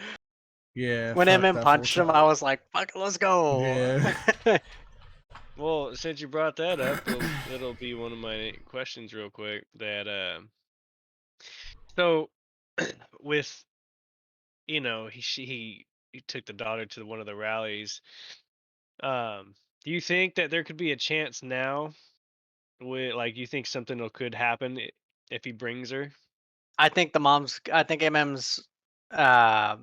Yeah. When fuck MM that punched full him, Todd. I was like, fuck, let's go. Yeah. Well, since you brought that up, it'll be one of my questions real quick. So with he took the daughter to one of the rallies. Do you think that there could be a chance now, with like you think something could happen if he brings her? I think MM's uh,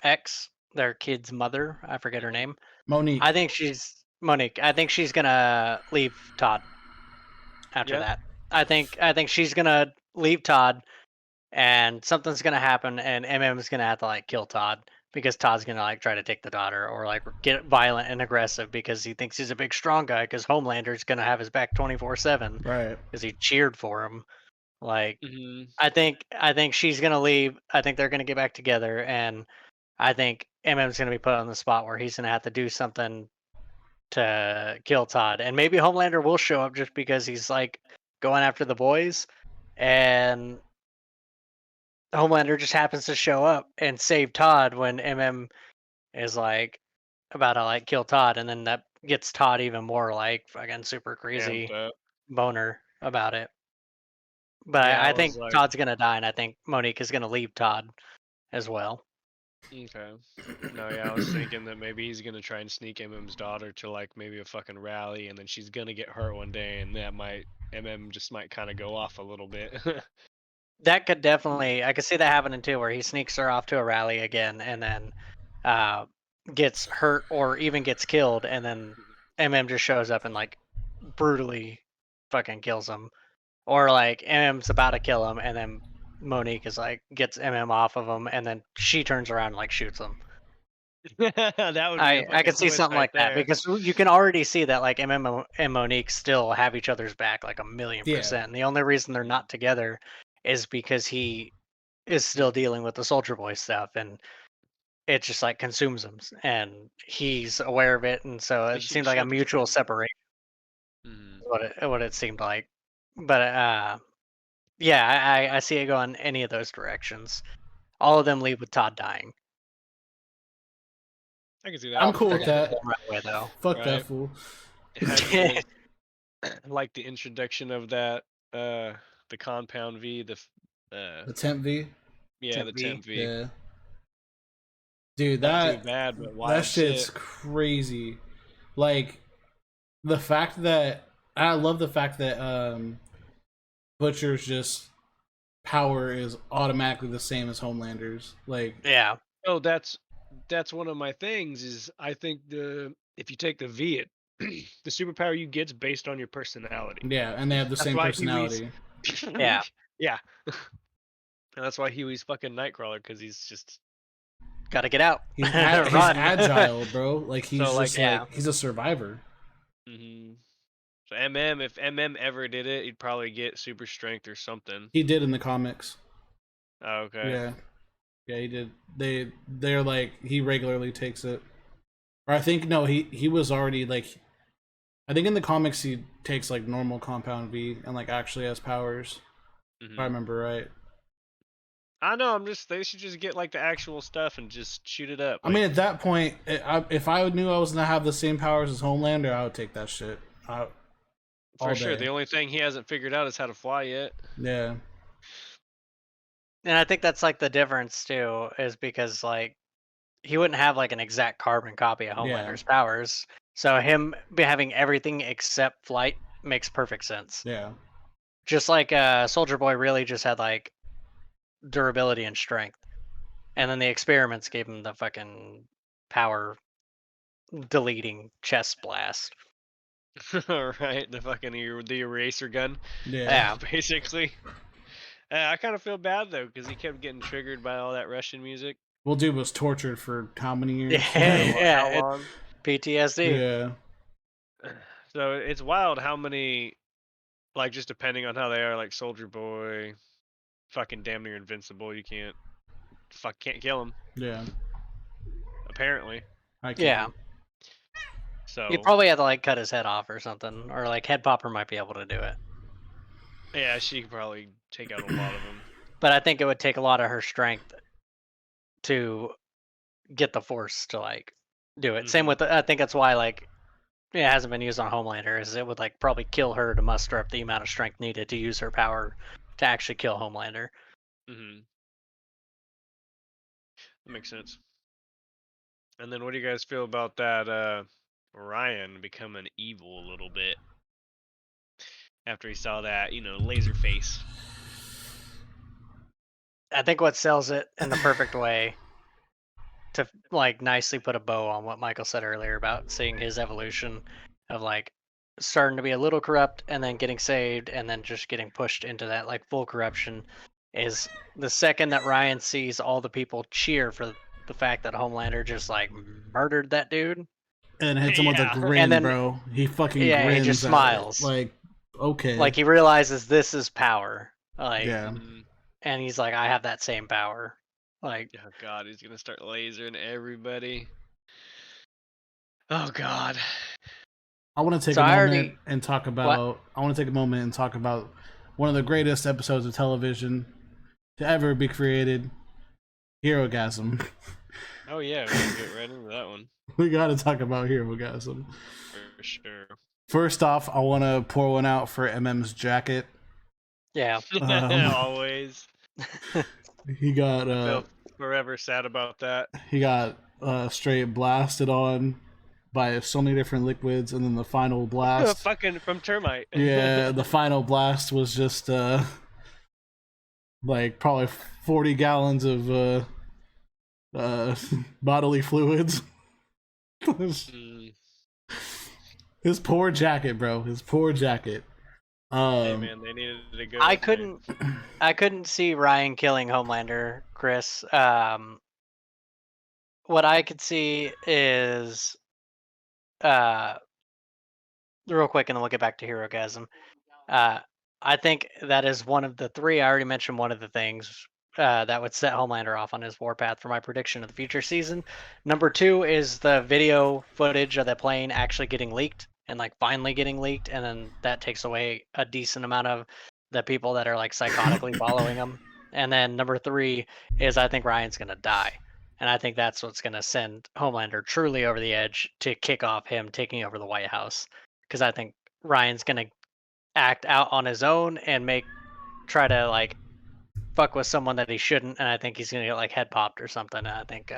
ex, their kid's mother, I forget her name. Monique. I think she's Monique. I think she's gonna leave Todd after Yeah. that. I think she's gonna leave Todd and something's gonna happen and MM's gonna have to like kill Todd because Todd's gonna like try to take the daughter or like get violent and aggressive because he thinks he's a big strong guy because Homelander's gonna have his back 24/7 Right. because he cheered for him. Like Hmm. I think she's gonna leave. I think they're gonna get back together, and I think MM's gonna be put on the spot where he's gonna have to do something to kill Todd, and maybe Homelander will show up just because he's like going after the boys, and Homelander just happens to show up and save Todd when MM is like about to like kill Todd, and then that gets Todd even more like fucking super Amped crazy up. boner about it. But Yeah, I I was think like, Todd's gonna die, and I think Monique is gonna leave Todd as well. okay. No, yeah, I was thinking that maybe he's gonna try and sneak MM's daughter to like maybe a fucking rally, and then she's gonna get hurt one day, and that might MM just might kind of go off a little bit. That could definitely, I could see that happening too, where he sneaks her off to a rally again, and then uh, gets hurt or even gets killed, and then MM just shows up and like brutally fucking kills him, or like MM's about to kill him, and then Monique is like gets MM off of him, and then she turns around and like shoots him. That would be a I fucking could see twist something right like that there. because you can already see that like MM and Monique still have each other's back like a million Yeah. percent. And the only reason they're not together is because he is still dealing with the Soldier Boy stuff, and it just like consumes him, and he's aware of it, and so it She seemed like she a mutual understands. separation. Mhm. Is what it seemed like, but yeah, I see it going any of those directions. All of them leave with Todd dying. I can see I that. I'm don't think cool they're with gonna kill that. him right away though. Fuck that Right. fool. How do you guys like the introduction of that? The compound V, The temp V. yeah, the Temp V. temp V. Yeah. Dude, Not too bad, but that wild shit's shit. crazy. Like the fact that I love the fact that Butcher's just power is automatically the same as Homelander's. Like Yeah, Oh, that's one of my things. Is I think if you take the V, it the superpower you get's based on your personality. yeah, and they have the That's same why Huey's. personality. yeah. Yeah, and that's why Huey's fucking Nightcrawler, because he's just Got to get out. He's he's Run. agile, bro. Like he's So, like, just yeah. like he's a survivor. mhm. So MM, if MM ever did it, he'd probably get super strength or something. He did in the comics. Oh, okay. Yeah, he did. They're like he regularly takes it. Or I think no, he was already like I think in the comics he takes like normal compound V and like actually has powers. If I remember right. I know. They should just get like the actual stuff and just shoot it up. I mean, at that point, if I knew I was gonna have the same powers as Homelander, I would take that shit. For sure. Day. The only thing he hasn't figured out is how to fly yet. Yeah. And I think that's like the difference too, is because like he wouldn't have like an exact carbon copy of Homelander's powers. So him having everything except flight makes perfect sense. Yeah. Just like Soldier Boy really just had like durability and strength. And then the experiments gave him the fucking power deleting chest blast. Right, the fucking the eraser gun. Yeah. Basically. I kind of feel bad though because he kept getting triggered by all that Russian music. Well, dude was tortured for how many years? Yeah, how long? PTSD. Yeah. So it's wild how many, like, just depending on how they are, like Soldier Boy, fucking damn near invincible. You can't kill him. Yeah. Apparently. Yeah. So he probably had to like cut his head off or something, or like Head Popper might be able to do it. Yeah, she could probably take out a lot of them. But I think it would take a lot of her strength to get the Force to like do it. Same with I think that's why like it hasn't been used on Homelander, is it would like probably kill her to muster up the amount of strength needed to use her power to actually kill Homelander. That makes sense. And then what do you guys feel about that Ryan becoming evil a little bit after he saw that, laser face? I think what sells it in the perfect way to like nicely put a bow on what Michael said earlier about seeing his evolution of like starting to be a little corrupt and then getting saved and then just getting pushed into that like full corruption is the second that Ryan sees all the people cheer for the fact that Homelander just like murdered that dude and hits him with a grin, and then, bro. He fucking grins. He just smiles. Like, okay. Like he realizes this is power. Like, yeah. And he's like, I have that same power. Like, oh god, he's gonna start lasering everybody. Oh god. I want to take a moment and talk about. I want to take a moment and talk about one of the greatest episodes of television to ever be created, Herogasm. Oh yeah, we can get right into that one. We got to talk about Herogasm. For sure. First off, I want to pour one out for MM's jacket. Yeah. Always. He got feel forever sad about that. He got straight blasted on by so many different liquids, and then the final blast fucking from termite. Yeah, the final blast was just like probably 40 gallons of bodily fluids. His poor jacket, bro. His poor jacket. Hey man, they needed to go. I couldn't see Ryan killing Homelander, Chris. What I could see is real quick, and then we'll get back to Herogasm. I think that is one of the three. I already mentioned one of the things that would set Homelander off on his warpath for my prediction of the future season. Number 2 is the video footage of the plane actually getting leaked and like finally getting leaked, and then that takes away a decent amount of the people that are like psychotically following him. And then number 3 is I think Ryan's gonna die. And I think that's what's going to send Homelander truly over the edge to kick off him taking over the White House. Because I think Ryan's going to act out on his own and try to like fuck with someone that he shouldn't. And I think he's going to get like head popped or something. And I think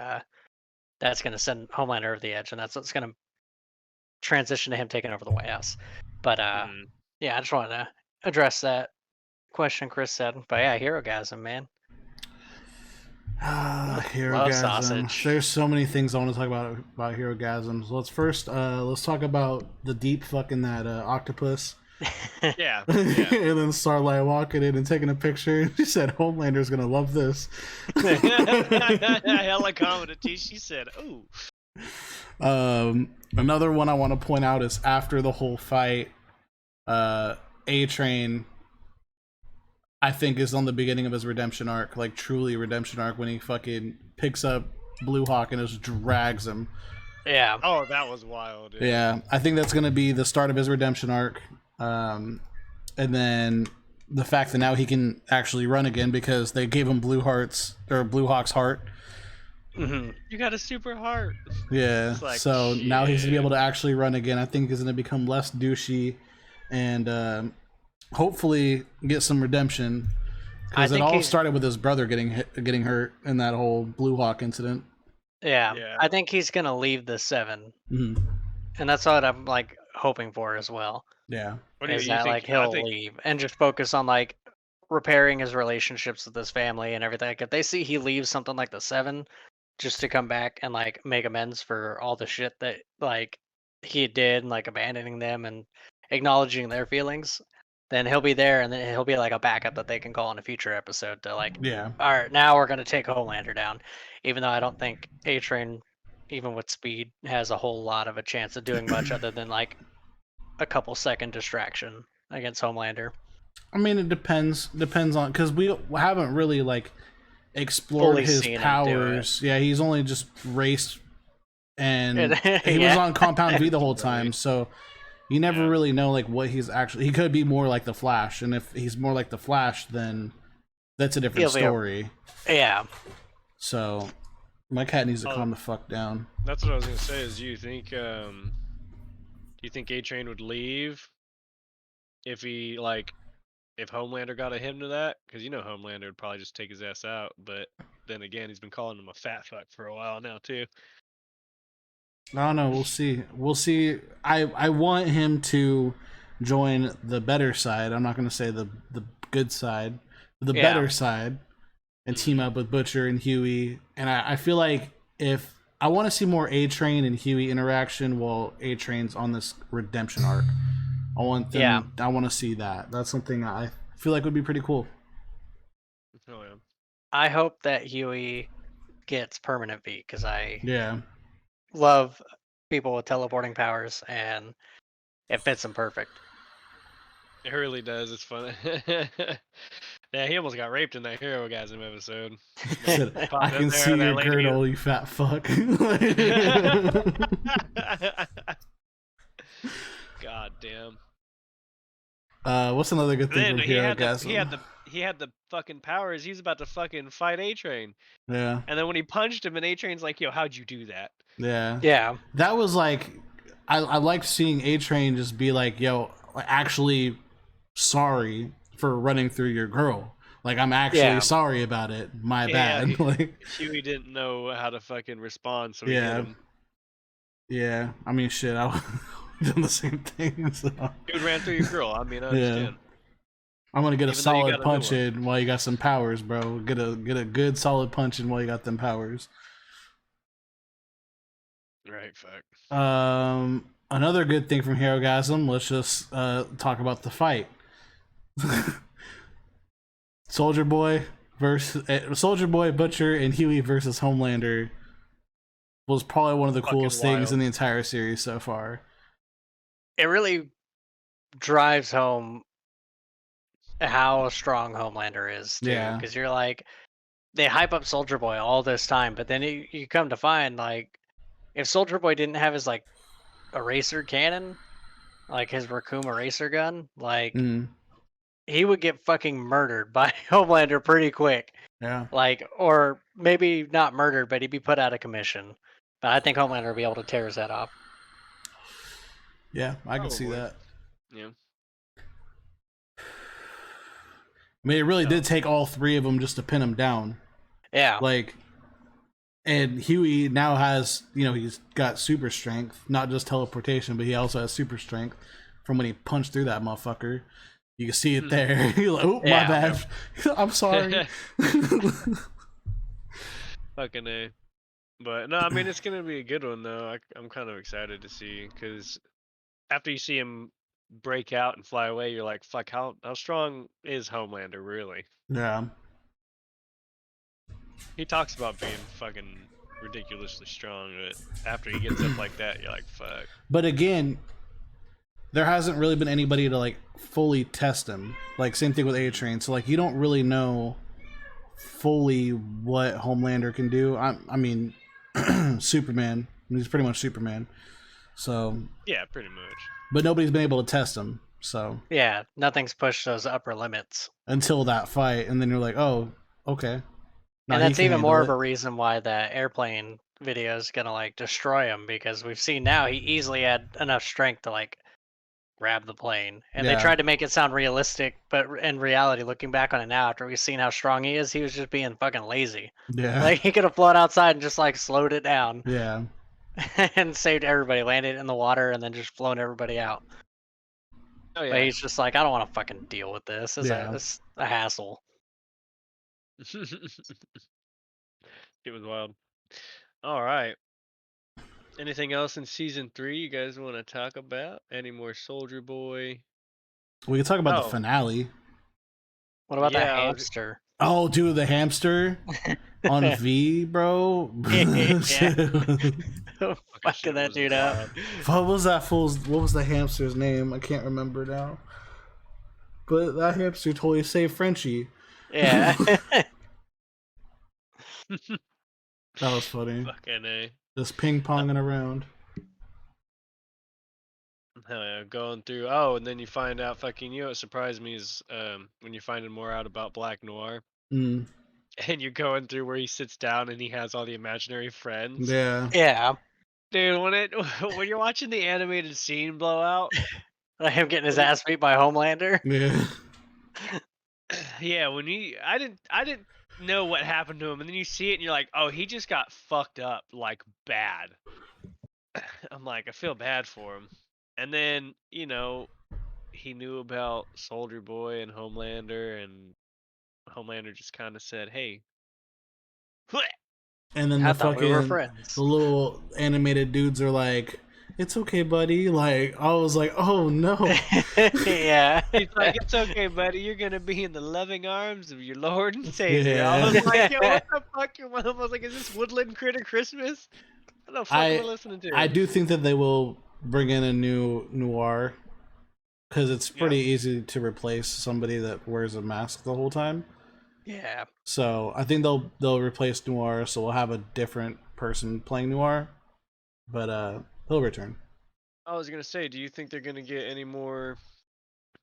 that's going to send Homelander over the edge. And that's what's going to transition to him taking over the White House. But yeah, I just wanted to address that question Chris said. But yeah, Herogasm, man. Herogasm. There's so many things I want to talk about Herogasm. So let's talk about the deep fucking that octopus. Yeah. And then Starlight walking in and taking a picture. She said Homelander's gonna love this. Hella commented too. She said, "Ooh." Another one I want to point out is after the whole fight, A Train, I think, is on the beginning of his redemption arc, like truly redemption arc, when he fucking picks up Blue Hawk and just drags him. Yeah. Oh, that was wild. Yeah, I think that's gonna be the start of his redemption arc, and then the fact that now he can actually run again because they gave him Blue Hawk's heart. Mm-hmm. You got a super heart. Yeah, Like, so now he's gonna be able to shit. actually run again. I think he's gonna become less douchey, and hopefully get some redemption. Because it all started with his brother getting hurt in that whole Blue Hawk incident. Yeah. I think he's gonna leave the 7, and that's what I'm like hoping for as well. Yeah, What do you Is that think? like he'll leave and just focus on like repairing his relationships with his family and everything. Like if they see he leaves something like the 7, just to come back and like make amends for all the shit that like he did, and like abandoning them and acknowledging their feelings, then he'll be there, and then he'll be like a backup that they can call in a future episode to like, yeah. all right, now we're gonna take Homelander down. Even though I don't think A Train, even with speed, has a whole lot of a chance of doing much other than like a couple second distraction against Homelander. I mean, it depends on, because we haven't really like explored Fully his seen him do powers. Yeah, he's only just raced, and he was Yeah. on Compound V the whole time, so you never really know like what he's actually. He could be more like the Flash, and if he's more like the Flash, then that's a different story. Yeah. So my cat needs to calm the fuck down. That's what I was gonna say. Is do you think A Train would leave if he if Homelander got him to that? Because Homelander would probably just take his ass out. But then again, he's been calling him a fat fuck for a while now too. I don't know. We'll see. We'll see. I want him to join the better side. I'm not going to say the good side, but the better side, and team up with Butcher and Huey. And I feel like if I want to see more A Train and Huey interaction while A Train's on this redemption arc. I want them. Yeah. I want to see that. That's something I feel like would be pretty cool. Oh yeah. I hope that Huey gets permanent V, because I love people with teleporting powers, and it fits him perfect. It really does. It's funny. Yeah, he almost got raped in that Hero Gasm episode. I can see your girdle, you fat fuck. God damn. What's another good thing from Hero Gasm? He had the fucking powers. He's about to fucking fight A Train. Yeah. And then when he punched him, and A Train's like, "Yo, how'd you do that?" Yeah. Yeah. That was like, I liked seeing A Train just be like, "Yo, actually, sorry for running through your girl. Like, I'm actually sorry about it. My bad." Like, Huey didn't know how to fucking respond, so he hit him. Yeah. I mean, shit, I would done the same thing. So. Dude ran through your girl. I mean, I understand. I'm gonna get a solid punch in while you got some powers, bro. Get a good solid punch in while you got them powers. Right, fuck. Another good thing from Hero Gasm. Let's just talk about the fight. Soldier Boy, Butcher, and Huey versus Homelander was probably one of the coolest things in the entire series so far. It really drives home how strong Homelander is, too. Yeah. Because you're like, they hype up Soldier Boy all this time, but then you come to find, like, if Soldier Boy didn't have his, like, eraser cannon, like his Raccoon eraser gun, like, he would get fucking murdered by Homelander pretty quick. Yeah. Like, or maybe not murdered, but he'd be put out of commission. But I think Homelander would be able to tear his head off. Yeah, I can see that. Yeah. I mean, it really did take all three of them just to pin him down. Yeah. Like, and Huey now has, he's got super strength, not just teleportation, but he also has super strength from when he punched through that motherfucker. You can see it there. You're like, oh, my bad. I'm sorry. Fucking A. But no, I mean, it's gonna be a good one though. I'm kind of excited to see, because after you see him break out and fly away, you're like, fuck, how strong is Homelander really? Yeah. He talks about being fucking ridiculously strong, but after he gets up like that, you're like, fuck. But again, there hasn't really been anybody to like fully test him. Like same thing with A Train. So like you don't really know fully what Homelander can do. I mean, Superman. He's pretty much Superman. So Yeah, pretty much. but nobody's been able to test him. So Yeah, nothing's pushed those upper limits. until that fight, and then you're like, oh, okay. And He that's can even handle more of it. a reason why the airplane video is gonna like destroy him, because we've seen now he easily had enough strength to like grab the plane. And they Yeah. tried to make it sound realistic, but in reality, looking back on it now, after we've seen how strong he is, he was just being fucking lazy. Yeah. Like he could have flown outside and just like slowed it down Yeah. and saved everybody, landed in the water, and then just flown everybody out. Oh yeah. But he's just like, I don't want to fucking deal with this. Yeah. It's a hassle. It was wild. All right. Anything else in season 3 you guys want to talk about? Any more Soldier Boy? We can talk about the Oh. finale. What about that Yeah, I was- hamster? Oh, dude, the hamster on V, bro. Yeah. shit Fucking that was dude up. wild. What was that fool's? What was the hamster's name? I can't remember now. But that hamster totally saved Frenchie. Yeah. That was funny. Fucking A. Just ping ponging around. Hell yeah, going through. Oh, and then you find out fucking. You know what surprised me is when you're finding more out about Black Noir, Mm, and you're going through where he sits down and he has all the imaginary friends. yeah. Yeah. Dude, when you're watching the animated scene blow out, Him getting his ass beat by Homelander. Yeah. yeah, when I didn't know what happened to him, and then you see it and you're like, oh, he just got fucked up like bad. I'm like, I feel bad for him. And then, he knew about Soldier Boy and Homelander, and Homelander just kind of said, "Hey." And then I the thought we were fucking friends. the little animated dudes are like, "It's okay, buddy." Like I was like, "Oh no." Yeah. He's like, "It's okay, buddy. You're gonna be in the loving arms of your Lord and Savior." I Yeah. was like, "Yo, what the fuck?" Your mom was like, "Is this Woodland Critter Christmas? What the fuck am I listening to?" I do think that they will bring in a new noir because it's pretty easy to replace somebody that wears a mask the whole time. Yeah. So I think they'll replace Noir, so we'll have a different person playing Noir, but he'll return. I was gonna say, do you think they're gonna get any more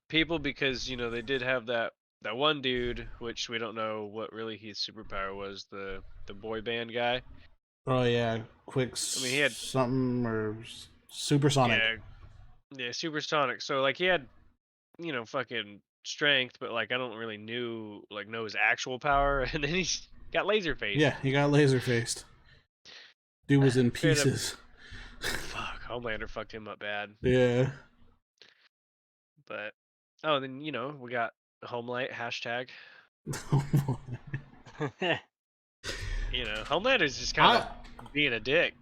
people? Because they did have that one dude, which we don't know what really his superpower was, the boy band guy. Oh yeah, quick. I mean, he had something or supersonic. Yeah, supersonic. So like he had, fucking strength, but like I don't really know his actual power. And then he's got laser face. Yeah, he got laser faced. Dude was in Straight up. pieces. Fuck, Homelander fucked him up bad. Yeah. But then we got Homelight hashtag. Homelander's just kind of being a dick.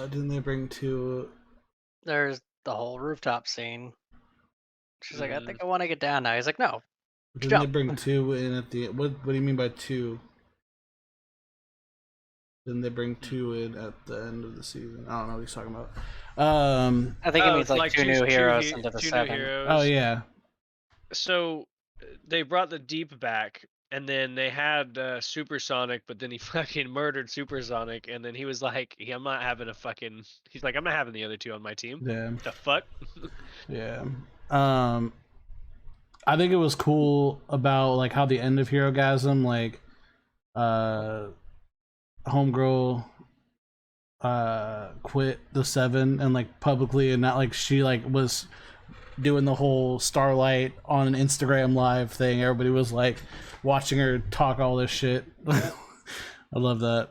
Didn't they bring two? There's the whole rooftop scene. She's like, I think I want to get down now. He's like, no. Didn't they bring two in at the? What do you mean by two? Then they bring two in at the end of the season. I don't know what he's talking about. I think it means it's like two new heroes into the two new seven. heroes. Oh yeah. So they brought the Deep back, and then they had Supersonic, but then he fucking murdered Supersonic, and then he was like, "Yeah, I'm not having a fucking." He's like, "I'm not having the other two on my team." Yeah. The fuck? Yeah. I think it was cool about like how the end of Hero Gasm, like Homegirl quit the Seven and like publicly, and not like she like was doing the whole Starlight on an Instagram live thing. Everybody was like watching her talk all this shit. I love that.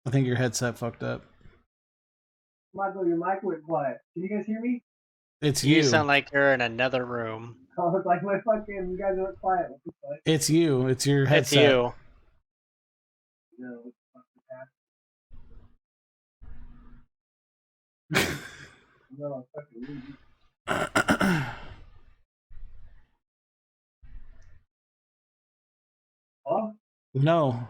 I think your headset fucked up. Michael, your mic went quiet. Can you guys hear me? It's You you. sound like you're in another room. Oh, it's like my fucking, you guys went quiet. What the fuck? It's you. It's your headset. It's you. No, what the fuck is happening? No, I'm fucking leaving. Oh? No.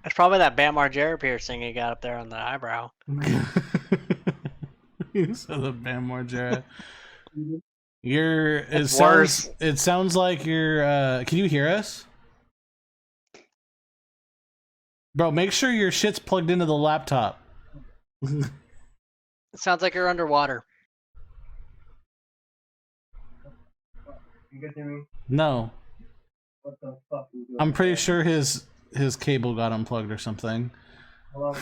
It's probably that Bam Margera piercing you got up there on the eyebrow. You said the Bam Margera. It's worse. It sounds like you're can you hear us? Bro, make sure your shit's plugged into the laptop. It sounds like you're underwater. You guys hear me? No. What the fuck are you doing? I'm pretty sure his cable got unplugged or something. Hello?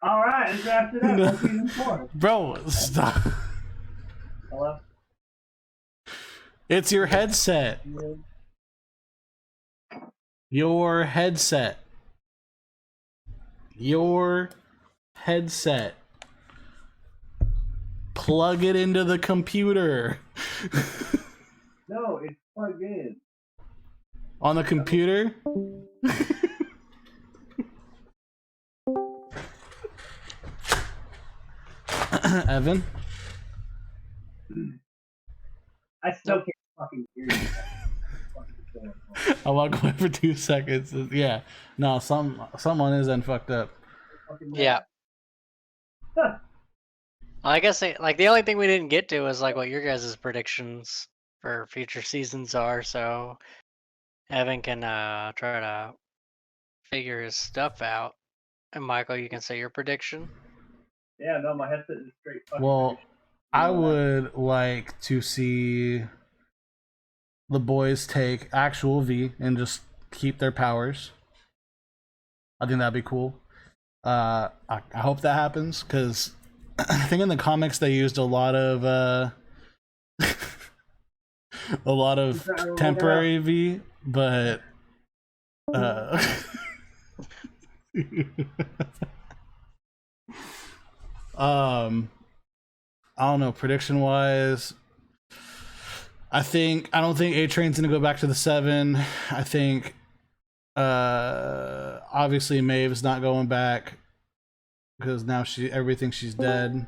Alright, let's wrap it up. Let's season 4. Bro, stop. Hello? It's your headset. Your headset. Your headset. Plug it into the computer. No, it's plugged in. On the computer? Evan? I still can't fucking hear you. I walk away for 2 seconds. Yeah. No, something on his end fucked up. Yeah. Well, I guess like the only thing we didn't get to was like what your guys' predictions for future seasons are. So Evan can try to figure his stuff out, and Michael, you can say your prediction. Yeah, no, my headset is straight fucking. Well, I would like to see the boys take actual V and just keep their powers. I think that'd be cool. I hope that happens because I think in the comics they used a lot of temporary V, but I don't know, prediction wise, I don't think A-Train's gonna go back to the 7. I think obviously Maeve's not going back because now everything she's dead.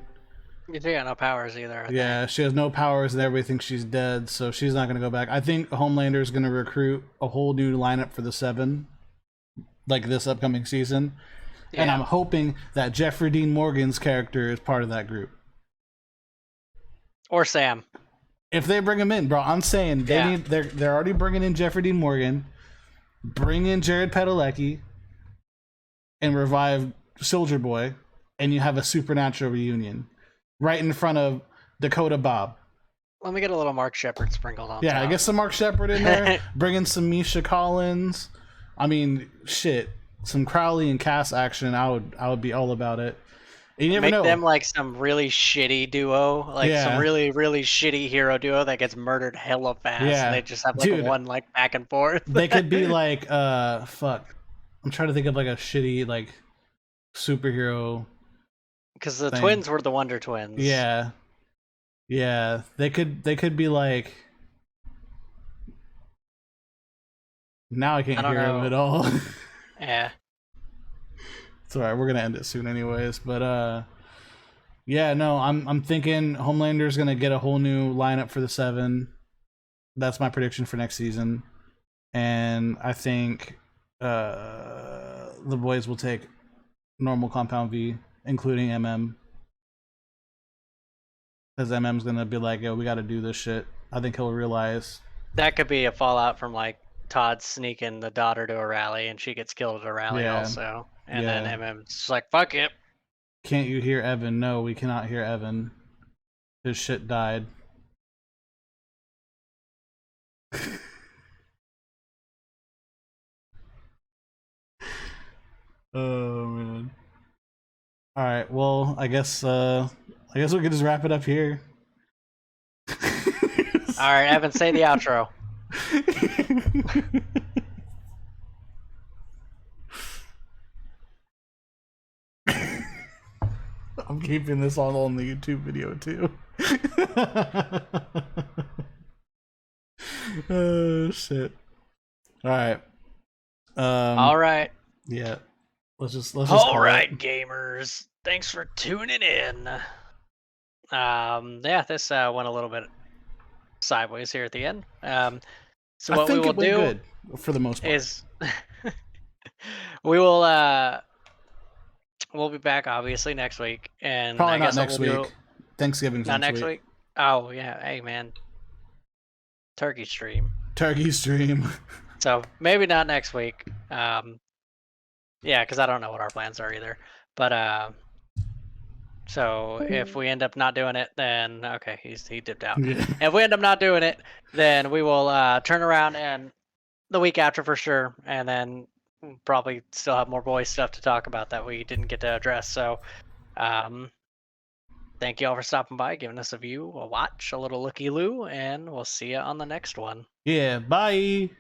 She got no powers either. I think. She has no powers and everything, she's dead, so she's not gonna go back. I think Homelander's gonna recruit a whole new lineup for the 7, like this upcoming season. Yeah. And I'm hoping that Jeffrey Dean Morgan's character is part of that group. Or Sam. If they bring him in, bro, I'm saying they're already bringing in Jeffrey Dean Morgan. Bring in Jared Padalecki and revive Soldier Boy, and you have a supernatural reunion right in front of Dakota Bob. Let me get a little Mark Shepard sprinkled on. Yeah, top. I guess some Mark Shepard in there. Bring in some Misha Collins. I mean, shit, some Crowley and Cass action. I would be all about it. You never know. Make them like some really shitty duo, like some really, really shitty hero duo that gets murdered hella fast. Yeah. And they just have like one like back and forth. They could be like, fuck. I'm trying to think of like a shitty like superhero. Because the twins were the Wonder Twins. Yeah. Yeah. They could be like. Now I can't hear them at all. Yeah. It's alright, we're gonna end it soon anyways, but yeah, no, I'm thinking Homelander's gonna get a whole new lineup for the 7. That's my prediction for next season. And I think the boys will take normal Compound V, including MM. Because MM's gonna be like, yo, we gotta do this shit. I think he'll realize. That could be a fallout from like Todd sneaking the daughter to a rally and she gets killed at a rally also. And then MM's just like, fuck it. Can't you hear Evan? No, we cannot hear Evan. His shit died. Oh man. Alright, well, I guess we can just wrap it up here. Alright, Evan, say the outro. I'm keeping this on the YouTube video too. Oh shit. Alright. Alright. Yeah. Let's Alright, gamers. Thanks for tuning in. Yeah, this went a little bit sideways here at the end. So what we will do, for the most part. is we will we'll be back obviously next week, and Probably I not guess what next we'll week. Thanksgiving's not next week. Oh yeah, hey man, turkey stream. Turkey stream. So maybe not next week. Yeah, because I don't know what our plans are either. But so if we end up not doing it, then okay, he dipped out. Yeah. If we end up not doing it, then we will turn around and the week after for sure, and then we'll probably still have more boys stuff to talk about that we didn't get to address. So, thank you all for stopping by, giving us a view, a watch, a little looky-loo, and we'll see you on the next one. Yeah. Bye.